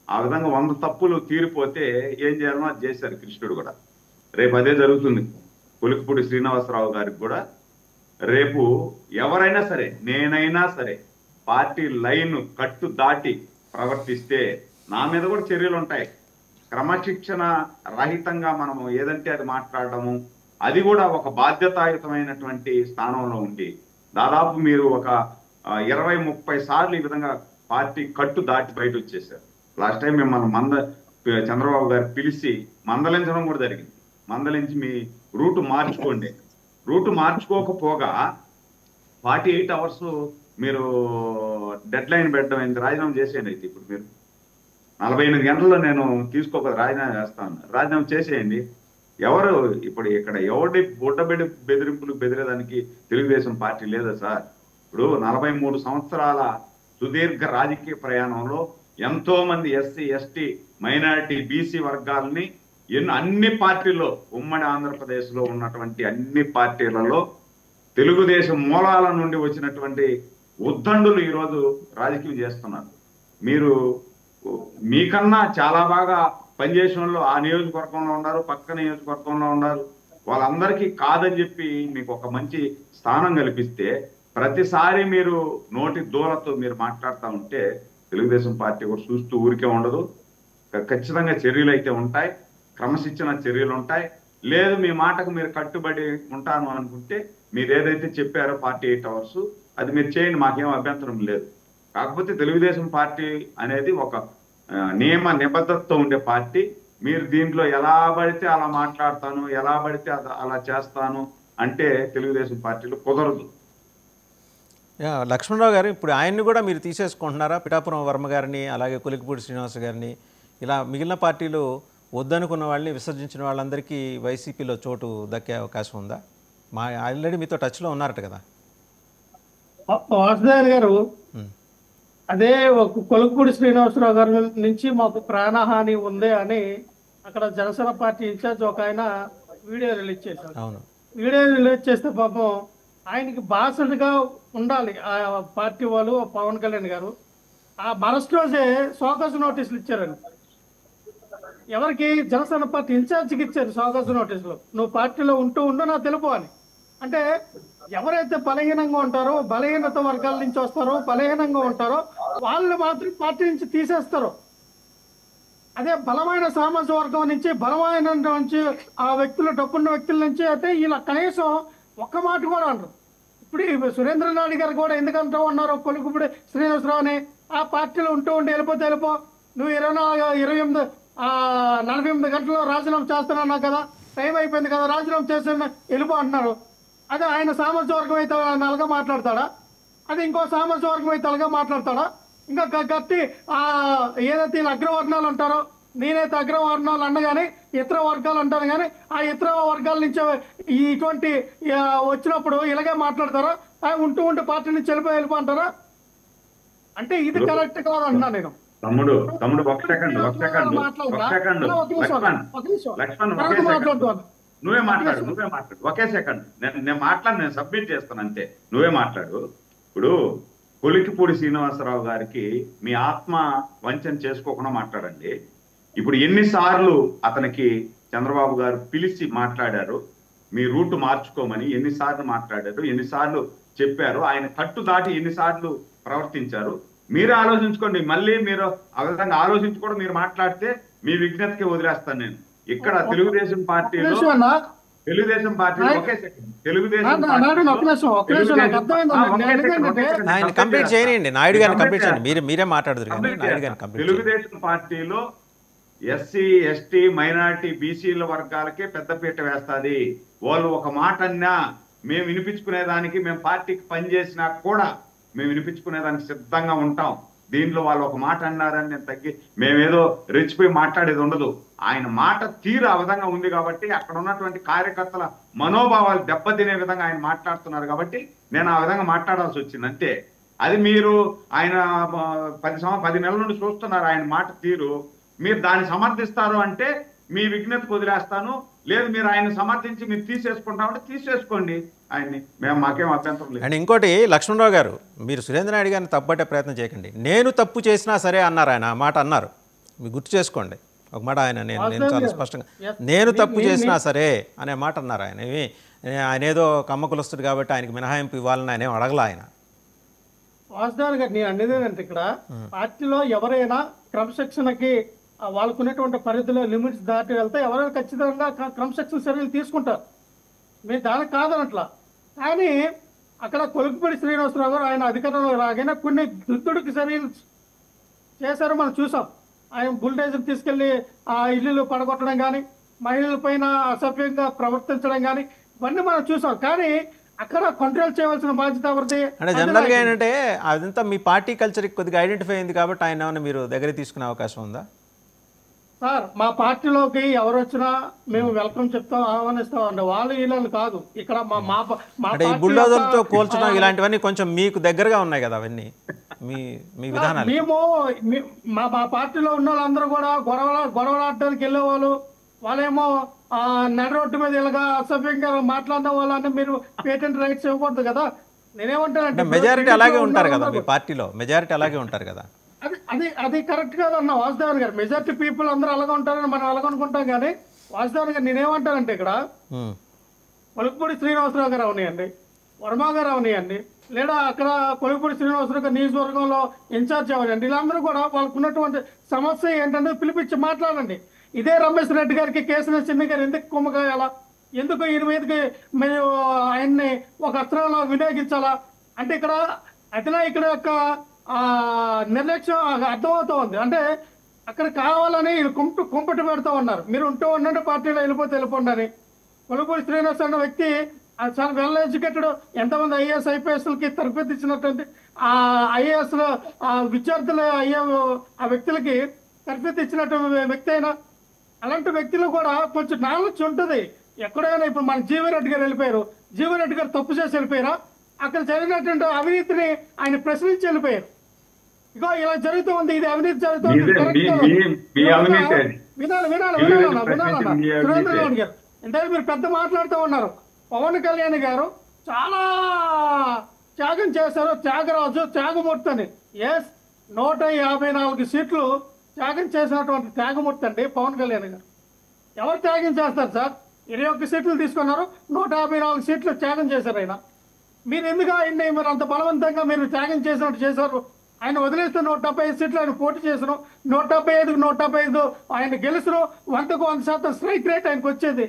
ఆ విధంగా 100 తప్పులు తీరిపోతే ఏం చేయాలనో అది చేశారు కృష్ణుడు కూడా. రేపు అదే జరుగుతుంది కొలిక్పూడి శ్రీనివాసరావు గారికి కూడా. రేపు ఎవరైనా సరే, నేనైనా సరే, పార్టీ లైన్ కట్టు దాటి ప్రవర్తిస్తే నా మీద కూడా చర్యలు ఉంటాయి. క్రమశిక్షణ రహితంగా మనము ఏదంటే అది మాట్లాడటము, అది కూడా ఒక బాధ్యతాయుతమైనటువంటి స్థానంలో ఉండి దాదాపు మీరు ఒక 20-30 సార్లు ఈ విధంగా పార్టీ కట్టు దాటి బయట వచ్చేసారు. లాస్ట్ టైం మిమ్మల్ని చంద్రబాబు గారు పిలిచి మందలించడం కూడా జరిగింది. మందలించి మీ రూటు మార్చుకోండి, రూటు మార్చుకోకపోగా 48 అవర్స్ మీరు డెడ్ లైన్ పెట్టడం అయింది, రాజీనామా చేసేయండి. అయితే ఇప్పుడు మీరు 48 గంటల్లో నేను తీసుకోక రాజీనామా చేస్తాను, రాజీనామా చేసేయండి. ఎవరు ఇప్పుడు ఇక్కడ ఎవరి బుడ్డబెడి బెదిరింపులు బెదిరేదానికి తెలుగుదేశం పార్టీ లేదా సార్? ఇప్పుడు 43 సంవత్సరాల సుదీర్ఘ రాజకీయ ప్రయాణంలో ఎంతో మంది ఎస్సీ, ఎస్టీ, మైనారిటీ, బీసీ వర్గాలని అన్ని పార్టీల్లో, ఉమ్మడి ఆంధ్రప్రదేశ్లో ఉన్నటువంటి అన్ని పార్టీలలో తెలుగుదేశం మూలాల నుండి వచ్చినటువంటి ఉద్దండులు ఈరోజు రాజకీయం చేస్తున్నారు. మీరు మీకన్నా చాలా బాగా పనిచేసిన వాళ్ళు ఆ నియోజకవర్గంలో ఉన్నారు, పక్క నియోజకవర్గంలో ఉన్నారు. వాళ్ళందరికీ కాదని చెప్పి మీకు ఒక మంచి స్థానం కల్పిస్తే ప్రతిసారి మీరు నోటి దూలతో మీరు మాట్లాడుతూ ఉంటే తెలుగుదేశం పార్టీ కూడా చూస్తూ ఊరికే ఉండదు. ఖచ్చితంగా చర్యలు అయితే ఉంటాయి, క్రమశిక్షణ చర్యలు ఉంటాయి. లేదు మీ మాటకు మీరు కట్టుబడి ఉంటాను అనుకుంటే మీరు ఏదైతే చెప్పారో 48 అవర్స్ అది మీరు చేయండి, మాకేం అభ్యంతరం లేదు. కాకపోతే తెలుగుదేశం పార్టీ అనేది ఒక నియమ నిబద్ధతతో ఉండే పార్టీ. మీరు దీంట్లో ఎలా పడితే అలా మాట్లాడతాను, ఎలా పడితే అలా చేస్తాను అంటే తెలుగుదేశం పార్టీలో కుదరదు. లక్ష్మణరావు గారు, ఇప్పుడు ఆయన్ని కూడా మీరు తీసేసుకుంటున్నారా? పిఠాపురం వర్మ గారిని, అలాగే కొలిక్పూడి శ్రీనివాస గారిని, ఇలా మిగిలిన పార్టీలు వద్దనుకున్న వాళ్ళని విసర్జించిన వాళ్ళందరికీ వైసీపీలో చోటు దక్కే అవకాశం ఉందా? ఆల్రెడీ మీతో టచ్లో ఉన్నారట కదా వాసుదేవ్ గారు. అదే ఒక కొలిక్పూడి శ్రీనివాసరావు గారి నుంచి మాకు ప్రాణహాని ఉంది అని అక్కడ జనసేన పార్టీ ఇన్ఛార్జ్ ఒక ఆయన వీడియో రిలీజ్ చేశారు. అవును, వీడియో రిలీజ్ చేస్తే పాపం ఆయనకి బాసటగా ఉండాలి ఆ పార్టీ వాళ్ళు, పవన్ కళ్యాణ్ గారు. ఆ మరస్ట్ రోజే సోకస్ నోటీసులు ఇచ్చారండి. ఎవరికి? జనసేన పార్టీ ఇన్ఛార్జికి ఇచ్చారు సోకస్ నోటీసులు. నువ్వు పార్టీలో ఉంటూ నా తెలుపు అని. అంటే ఎవరైతే బలహీనంగా ఉంటారో, బలహీనత వర్గాల నుంచి వస్తారో, బలహీనంగా ఉంటారో వాళ్ళు మాత్రం పార్టీ నుంచి తీసేస్తారు. అదే బలమైన సామాజిక వర్గం నుంచి, బలమైన నుంచి ఆ వ్యక్తులు, డబ్బున్న వ్యక్తుల నుంచి అయితే ఇలా కనీసం ఒక్క మాట కూడా అంటారు. ఇప్పుడు సురేంద్రనాథ్ గారు కూడా ఎందుకంటూ ఉన్నారు కొలిక్పూడి శ్రీనివాసరావు అని, ఆ పార్టీలో ఉంటూ వెళ్ళిపో నువ్వు 48 గంటల్లో రాజీనామా చేస్తున్నావు కదా, టైం అయిపోయింది కదా, రాజీనామా చేసి వెళ్ళిపో అంటున్నారు. అదే ఆయన సామర్థ్య వర్గం అయితే అలాగా మాట్లాడతాడా? అది ఇంకో సామర్థ్య వర్గం అయితే అలాగా మాట్లాడతాడా? ఇంకా గట్టి ఏదైతే వీళ్ళు అగ్రవర్ణాలు అంటారో, నేనైతే అగ్రవర్ణాలు అన్న కానీ ఇతర వర్గాలు అంటాను కానీ ఆ ఇతర వర్గాల నుంచి ఇటువంటి వచ్చినప్పుడు ఇలాగే మాట్లాడతారా? ఉంటూ పార్టీ నుంచి వెళ్ళిపోంటారా? అంటే ఇది కరెక్ట్ కాదు అన్నా నేను. తమ్ముడు ఒక సెకండ్ నువ్వే మాట్లాడు ఒకే సెకండ్. నేను సబ్మిట్ చేస్తాను అంతే, నువ్వే మాట్లాడు. ఇప్పుడు కొలికిపూడి శ్రీనివాసరావు గారికి మీ ఆత్మ వంచన చేసుకోకుండా మాట్లాడండి. ఇప్పుడు ఎన్నిసార్లు అతనికి చంద్రబాబు గారు పిలిచి మాట్లాడారు, మీ రూట్ మార్చుకోమని ఎన్నిసార్లు మాట్లాడారు, ఎన్నిసార్లు చెప్పారు, ఆయన కట్టు దాటి ఎన్నిసార్లు ప్రవర్తించారు, మీరే ఆలోచించుకోండి. మళ్ళీ మీరు ఆ విధంగా ఆలోచించుకోవడం మీరు మాట్లాడితే మీ విజ్ఞతకి వదిలేస్తాను నేను. ఇక్కడ తెలుగుదేశం పార్టీలో ఒకే సెకండ్ ఆయన కంప్లీట్ చేయనండి, నాయుడు గారిని కంప్లీట్ చేయండి, మీరే మాట్లాడదురు కానీ నాయుడు గారిని కంప్లీట్. తెలుగుదేశం పార్టీలో ఎస్సీ ఎస్టీ మైనారిటీ బీసీల వర్గాలకే పెద్దపీట వేస్తుంది. వాళ్ళు ఒక మాట అన్నా మేము వినిపించుకునేదానికి, మేము పార్టీకి పనిచేసినా కూడా మేము వినిపించుకునేదానికి సిద్ధంగా ఉంటాం. దీంట్లో వాళ్ళు ఒక మాట అన్నారని నేను మేమేదో రెచ్చిపోయి మాట్లాడేది ఉండదు. ఆయన మాట తీరు ఆ విధంగా ఉంది కాబట్టి అక్కడ ఉన్నటువంటి కార్యకర్తల మనోభావాలు దెబ్బతినే విధంగా ఆయన మాట్లాడుతున్నారు కాబట్టి నేను ఆ విధంగా మాట్లాడాల్సి వచ్చింది అంతే. అది మీరు ఆయన 10 నెలల నుండి చూస్తున్నారు ఆయన మాట తీరు. మీరు దాన్ని సమర్థిస్తారు అంటే మీ విజ్ఞతకు వదిలేస్తాను, లేదు మీరు ఆయన సమర్థించి మీరు తీసేసుకుంటామంటే తీసేసుకోండి ఆయన్ని, మాకేం అభ్యంతరం లేదు. అండ్ ఇంకోటి లక్ష్మణరావు గారు, మీరు సురేంద్ర నాయుడు గారిని తప్పట్టే ప్రయత్నం చేయకండి. నేను తప్పు చేసినా సరే అన్నారు ఆయన, ఆ మాట అన్నారు, మీరు గుర్తు చేసుకోండి ఒక మాట. ఆయన నేను చాలా స్పష్టంగా నేను తప్పు చేసినా సరే అనే మాట అన్నారు ఆయన. ఆయన ఏదో కమ్మకులొస్తుంది కాబట్టి ఆయనకి మినహాయింపు ఇవ్వాలని ఆయన ఏం అడగల. ఆయన వాస్తవానికి నేను అనేది ఏంటంటే ఇక్కడ పార్టీలో ఎవరైనా క్రమశిక్షణకి వాళ్ళకున్నటువంటి పరిధిలో లిమిట్స్ దాటి వెళ్తే ఎవరైనా ఖచ్చితంగా క్రమశిక్షణ చర్యలు తీసుకుంటారు, మీరు దానికి కాదనట్లా. కానీ అక్కడ కొలికిపూడి శ్రీనివాసరావు గారు ఆయన అధికారంలో రాగానే కొన్ని దుద్దుడికి చర్యలు చేశారు, మనం చూసాం. ఆయన బుల్డేజర్ తీసుకెళ్లి ఆ ఇల్లులు పడగొట్టడం కానీ, మహిళల పైన అసభ్యంగా ప్రవర్తించడం కానీ ఇవన్నీ మనం చూసాం. కానీ అక్కడ కంట్రోల్ చేయవలసిన బాధ్యత ఎవరిది అంటే జనరల్గా ఏంటంటే అదంతా మీ పార్టీ కల్చర్కి కొద్దిగా ఐడెంటిఫై అయింది కాబట్టి ఆయన ఏమైనా మీరు దగ్గర తీసుకునే అవకాశం ఉందా? సార్ మా పార్టీలోకి ఎవరు వచ్చినా మేము వెల్కమ్ చెప్తాం, ఆహ్వానిస్తాం అండి. వాళ్ళు వీళ్ళు కాదు. ఇక్కడ అంటే ఈ బుల్డోజర్తో కోల్చడం ఇలాంటివన్నీ కొంచెం మీకు దగ్గరగా ఉన్నాయి కదా అవన్నీ మీ విధానాలు. మేము మా పార్టీలో ఉన్న వాళ్ళందరూ కూడా గొడవలాడడానికి వెళ్ళేవాళ్ళు. వాళ్ళేమో నడి రోడ్డు మీద ఇలాగా అసభ్యంగా మాట్లాడిన వాళ్ళని మీరు పేటెంట్ రైట్స్ ఇవ్వకూడదు కదా. నేనేమంటానంటే మెజారిటీ అలాగే ఉంటారు కదా, మీ పార్టీలో మెజారిటీ అలాగే ఉంటారు కదా. అది కరెక్ట్ కాదన్న వాసుదేవన్ గారు. మెజారిటీ పీపుల్ అందరూ అలాగే ఉంటారని మనం అలాగ అనుకుంటాం. కానీ వాసుదేవన్ గారు నేనేమంటానంటే ఇక్కడ కొలికిపూడి శ్రీనివాసరావు గారు అవనియండి, వర్మ గారు అవనియండి, లేదా అక్కడ కొలికిపూడి శ్రీనివాసరావు గారు నియోజకవర్గంలో ఇన్ఛార్జ్ అవ్వండి, వీళ్ళందరూ కూడా వాళ్ళకు ఉన్నటువంటి సమస్య ఏంటంటే పిలిపించి మాట్లాడండి. ఇదే రమేష్ రెడ్డి గారికి కేసీఆర్ చిన్ని గారు ఎందుకు కుమ్మకాయాలా, ఎందుకు ఈయన మీదకి మీరు ఆయన్ని ఒక అస్త్రంలో వినియోగించాలా అంటే ఇక్కడ అధినాయకుడి యొక్క నిర్లక్ష్యం అర్థమవుతూ ఉంది. అంటే అక్కడ కావాలని కుంపటి పెడతా ఉన్నారు. మీరు ఉంటే పార్టీలో వెళ్ళిపోండి అని. కొలికిపూడి శ్రీనివాస్ అన్న వ్యక్తి చాలా వెల్ ఎడ్యుకేటెడ్, ఎంతమంది ఐఏఎస్ ఐపీఎస్లకి తరబేతి ఇచ్చినటువంటి ఆ ఐఏఎస్ విద్యార్థులు అయ్యే ఆ వ్యక్తులకి తరబేతి ఇచ్చినటువంటి వ్యక్తి అయినా అలాంటి వ్యక్తులు కూడా కొంచెం నాలెడ్జ్ ఉంటుంది. ఎక్కడైనా ఇప్పుడు మన జీవరెడ్డి గారు వెళ్ళిపోయారు, జీవరెడ్డి గారు తప్పు చేసి వెళ్ళిపోయారా, అక్కడ జరిగినటువంటి అవినీతిని ఆయన ప్రశ్నించి వెళ్ళిపోయారు. ఇగో ఇలా జరుగుతూ ఉంది, ఇది అవినీతి జరుగుతుంది. సురేంద్ర గౌడ్ గారు అంటే మీరు పెద్ద మాట్లాడుతూ ఉన్నారు. పవన్ కళ్యాణ్ గారు చాలా త్యాగం చేశారు, త్యాగరాజు త్యాగమూర్తి అని. 154 సీట్లు త్యాగం చేసినటువంటి త్యాగమూర్తి అండి పవన్ కళ్యాణ్ గారు. ఎవరు త్యాగం చేస్తారు సార్? 21 సీట్లు తీసుకున్నారు, 154 సీట్లు త్యాగం చేశారు ఆయన. మీరు ఎందుకు ఆయన్ని మీరు అంత బలవంతంగా మీరు త్యాగం చేసినట్టు చేశారు? ఆయన వదిలేస్తే 175 సీట్లు ఆయన పోటీ చేసిన, 175కు 175 ఆయన గెలుచును, 100కు 100% స్ట్రైక్ రేట్ ఆయనకు వచ్చేది.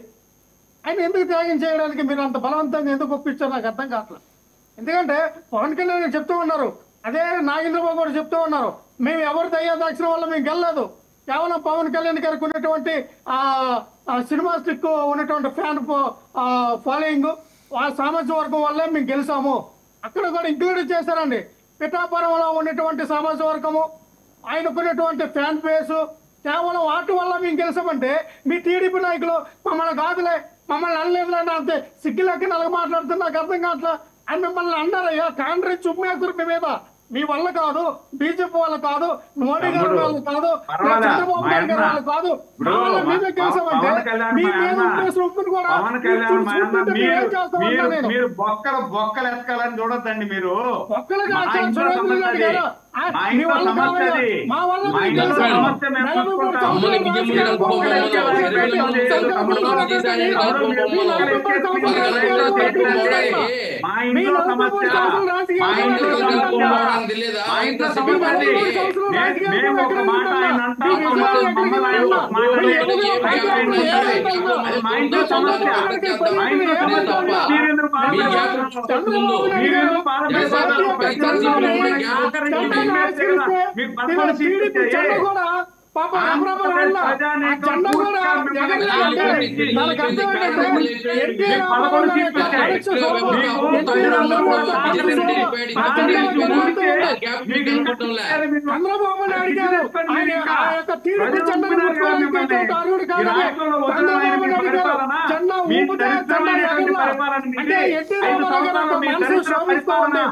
ఆయన ఎందుకు త్యాగం చేయడానికి మీరు అంత బలవంతంగా ఎందుకు ఒప్పించారు నాకు అర్థం కావట్లేదు. ఎందుకంటే పవన్ కళ్యాణ్ చెప్తూ ఉన్నారు అదే నాగేంద్రబాబు గారు చెప్తూ ఉన్నారు, మేము ఎవరి దయ్యాదాక్షిణ వల్ల మేము గెలలేదు, కేవలం పవన్ కళ్యాణ్ గారికి ఉన్నటువంటి సినిమా స్టిక్ ఉన్నటువంటి ఫ్యాన్ ఫాలోయింగ్ ఆ సామాజిక వర్గం వల్లే మేము గెలిచాము. అక్కడ కూడా ఇంక్లూడ్ చేశారండి. పిఠాపురంలో ఉన్నటువంటి సామాజిక వర్గము, ఆయనకున్నటువంటి ఫ్యాన్ బేసు, కేవలం వాటి వల్ల మేము గెలిచామంటే మీ టీడీపీ నాయకులు మమ్మల్ని కాదులే, మమ్మల్ని అనలేదులేండి, అంతే సిగ్గులకి నలుగు మాట్లాడుతున్నా నాకు అర్థం కావట్లా అని మిమ్మల్ని అన్నారయ్యా. కాంగ్రెస్ చుమ్మేస్తారు మీ మీద, మీ వల్ల కాదు, బీజేపీ వల్ల కాదు, మోడీ గారి వల్ల కాదు, చంద్రబాబు నాయుడు గారి వల్ల కాదు, మా వల్ల మీరే గెలిచామంటే మీ మీద ఉద్దేశం ఒప్పుకుని కూడా మీరు బొక్కలు ఎత్తుకాలని చూడొద్దండి. మీరు ఒక్కలు కాదు, మీ వల్ల కాదు, మా వల్ల మీరు గెలిచాము. చంద్రబాబు నాయుడు గారు తీర్పు చంద్రబాబు జెండా ఊపితే జెండా అంటే ఎన్టీ రామారావు గారు మనసు శోభిస్తూ ఉంది.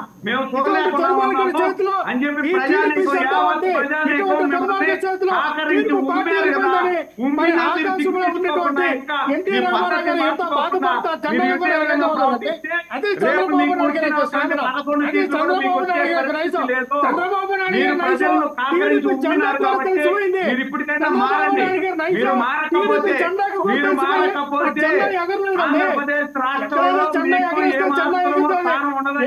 చేతిలో ఆకాశంలో ఉన్నటువంటి ఎన్టీ రామారావు గారు ఎంత బాధపడతా జెండా అదే చంద్రబాబు నాయుడు గారి సాధన, అదే చంద్రబాబు నాయుడు గారి నైజం. చంద్రబాబు నాయుడు గారి నైజం టీడీపీ జెండా కూడా తెలిసిపోయింది. చంద్రబాబు నాయుడు గారి నైజం టీడీపీ జెండాకు కూడా తెలిసిపోయింది. జెండా ఎగరలేదండి, ఎక్కడైనా జెండా ఎగరేస్తే జెండా ఎగురుతుంది,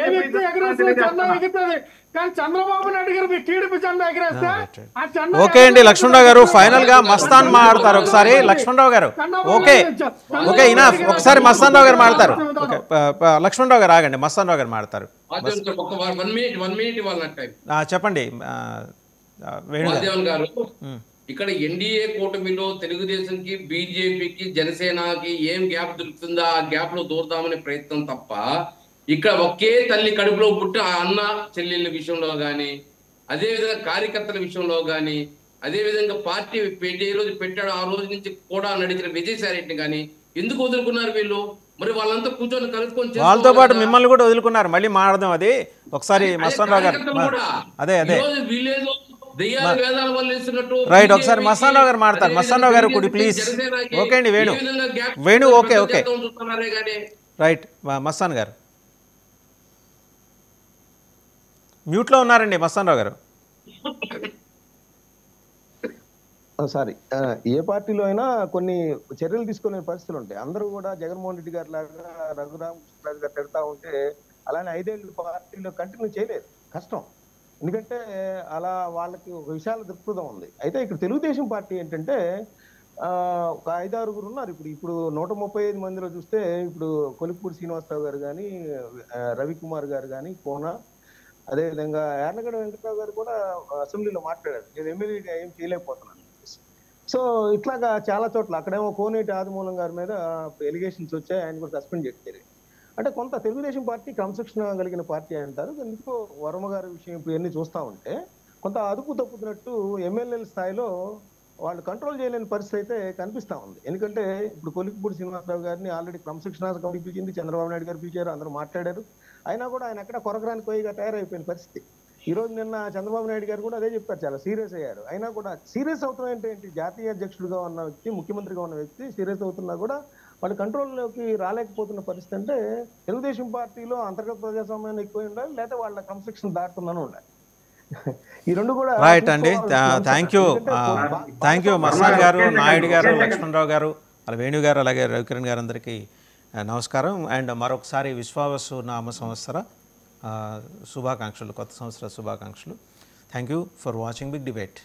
ఏ వ్యక్తి ఎగరేస్తే జెండా ఎగురుతుంది. కానీ చంద్రబాబు నాయుడు గారు మీ టీడీపీ జెండా ఎగరేస్తే ఆ జెండా. ఓకే అండి లక్ష్మణరావు గారు, ఫైనల్ గా మస్తాన్ మాట్లాడతారు ఒకసారి. లక్ష్మణరావు గారు ఓకే ఓకే ఇనాఫ్, ఒకసారి మస్తాన్ రావు గారు మాట్లాడతారు. ఓకే లక్ష్మణరావు గారు ఆగండి, మస్తాన్ రావు గారు మాట్లాడతారు. చెప్పండి వేణుదేవన్ గారు. ఇక్కడ ఎన్డీఏ కూటమిలో తెలుగుదేశంకి, బీజేపీకి, జనసేనకి ఏం గ్యాప్ దొరుకుతుందో ఆ గ్యాప్ లో దూరదామనే ప్రయత్నం తప్ప ఇక్కడ ఒకే తల్లి కడుపులో పుట్టి ఆ అన్న చెల్లెళ్ళ విషయంలో గాని, అదేవిధంగా కార్యకర్తల విషయంలో గాని, అదేవిధంగా పార్టీ ఏ రోజు పెట్టాడో ఆ రోజు నుంచి కూడా నడిచిన విజయసాయి రెడ్డిని కానీ ఎందుకు వదులుకున్నారు వీళ్ళు? మరి వాళ్ళంతా కూర్చొని కలుపుకొని వాళ్ళతో పాటు మిమ్మల్ని కూడా వదులుకున్నారు. మళ్ళీ మాట్లాడదాం అది ఒకసారి మస్తాన్ రావు గారు. అదే అదే రైట్, ఒకసారి మస్తాన్ రావు గారు మాట్లాడతారు. మస్తాన్ రావు గారు కుడి ప్లీజ్. ఓకే అండి Venu Venu okay okay right. Mastan గారు మ్యూట్లో ఉన్నారండి మస్తాన్ రావు గారు. సారీ, ఏ పార్టీలో అయినా కొన్ని చర్యలు తీసుకునే పరిస్థితులు ఉంటాయి. అందరూ కూడా జగన్మోహన్ రెడ్డి గారి లాగా రఘురామకృష్ణరాజు గారు పెడతా ఉంటే అలానే 5 ఏళ్ళు పార్టీలో కంటిన్యూ చేయలేదు, కష్టం. ఎందుకంటే అలా వాళ్ళకి ఒక విశాల దృక్పథం ఉంది. అయితే ఇక్కడ తెలుగుదేశం పార్టీ ఏంటంటే ఒక 5-6 ఉన్నారు. ఇప్పుడు 135 మందిలో చూస్తే ఇప్పుడు కొలిపూడి శ్రీనివాసరావు గారు కానీ, రవికుమార్ గారు కానీ, కోన, అదేవిధంగా యార్లగడ్డ వెంకటరావు గారు కూడా అసెంబ్లీలో మాట్లాడారు, నేను ఎమ్మెల్యేగా ఏం చేయలేకపోతున్నాను. సో ఇట్లాగా చాలా చోట్ల అక్కడేమో కోనేటి ఆదిమూలం గారి మీద ఎలిగేషన్స్ వచ్చాయి, ఆయన కూడా సస్పెండ్ చేశారు. అంటే కొంత తెలుగుదేశం పార్టీ క్రమశిక్షణ కలిగిన పార్టీ అంటారు. ఎందుకో వర్మ గారి విషయం ఇప్పుడు ఎన్ని చూస్తూ ఉంటే కొంత అదుపు తప్పుతున్నట్టు ఎమ్మెల్యేల స్థాయిలో వాళ్ళు కంట్రోల్ చేయలేని పరిస్థితి అయితే కనిపిస్తూ ఉంది. ఎందుకంటే ఇప్పుడు కొలిక్పూడి శ్రీనివాసరావు గారిని ఆల్రెడీ క్రమశిక్షణ కమిటీ పిలిచింది, చంద్రబాబు నాయుడు గారు పిలిచారు, అందరూ మాట్లాడారు. అయినా కూడా ఆయన ఎక్కడ కొరకరాని కొయ్యగా తయారైపోయిన పరిస్థితి. ఈ రోజు నిన్న చంద్రబాబు నాయుడు గారు కూడా అదే చెప్పారు, చాలా సీరియస్ అయ్యారు. అయినా కూడా సీరియస్ అవుతున్నా ఏంటి, జాతీయ అధ్యక్షుడిగా ఉన్న వ్యక్తి, ముఖ్యమంత్రిగా ఉన్న వ్యక్తి సీరియస్ అవుతున్నా కూడా వాళ్ళు కంట్రోల్లోకి రాలేకపోతున్న పరిస్థితి. అంటే తెలుగుదేశం పార్టీలో అంతర్గత ప్రజాస్వామ్యాన్ని ఎక్కువ ఉండాలి, లేకపోతే వాళ్ళ క్రమశిక్షణ దాటుతుందని ఉండాలి. ఈ రెండు కూడా రైట్ అండి. థ్యాంక్ యూ మస్తాన్ గారు, నాయుడు గారు, లక్ష్మణరావు గారు, అలా వేణు గారు, అలాగే రవికిరణ్ గారు, అందరికీ నమస్కారం. అండ్ మరొకసారి విశ్వావసు నామ సంవత్సర శుభాకాంక్షలు, కొత్త సంవత్సర శుభాకాంక్షలు. Thank you for watching big debate.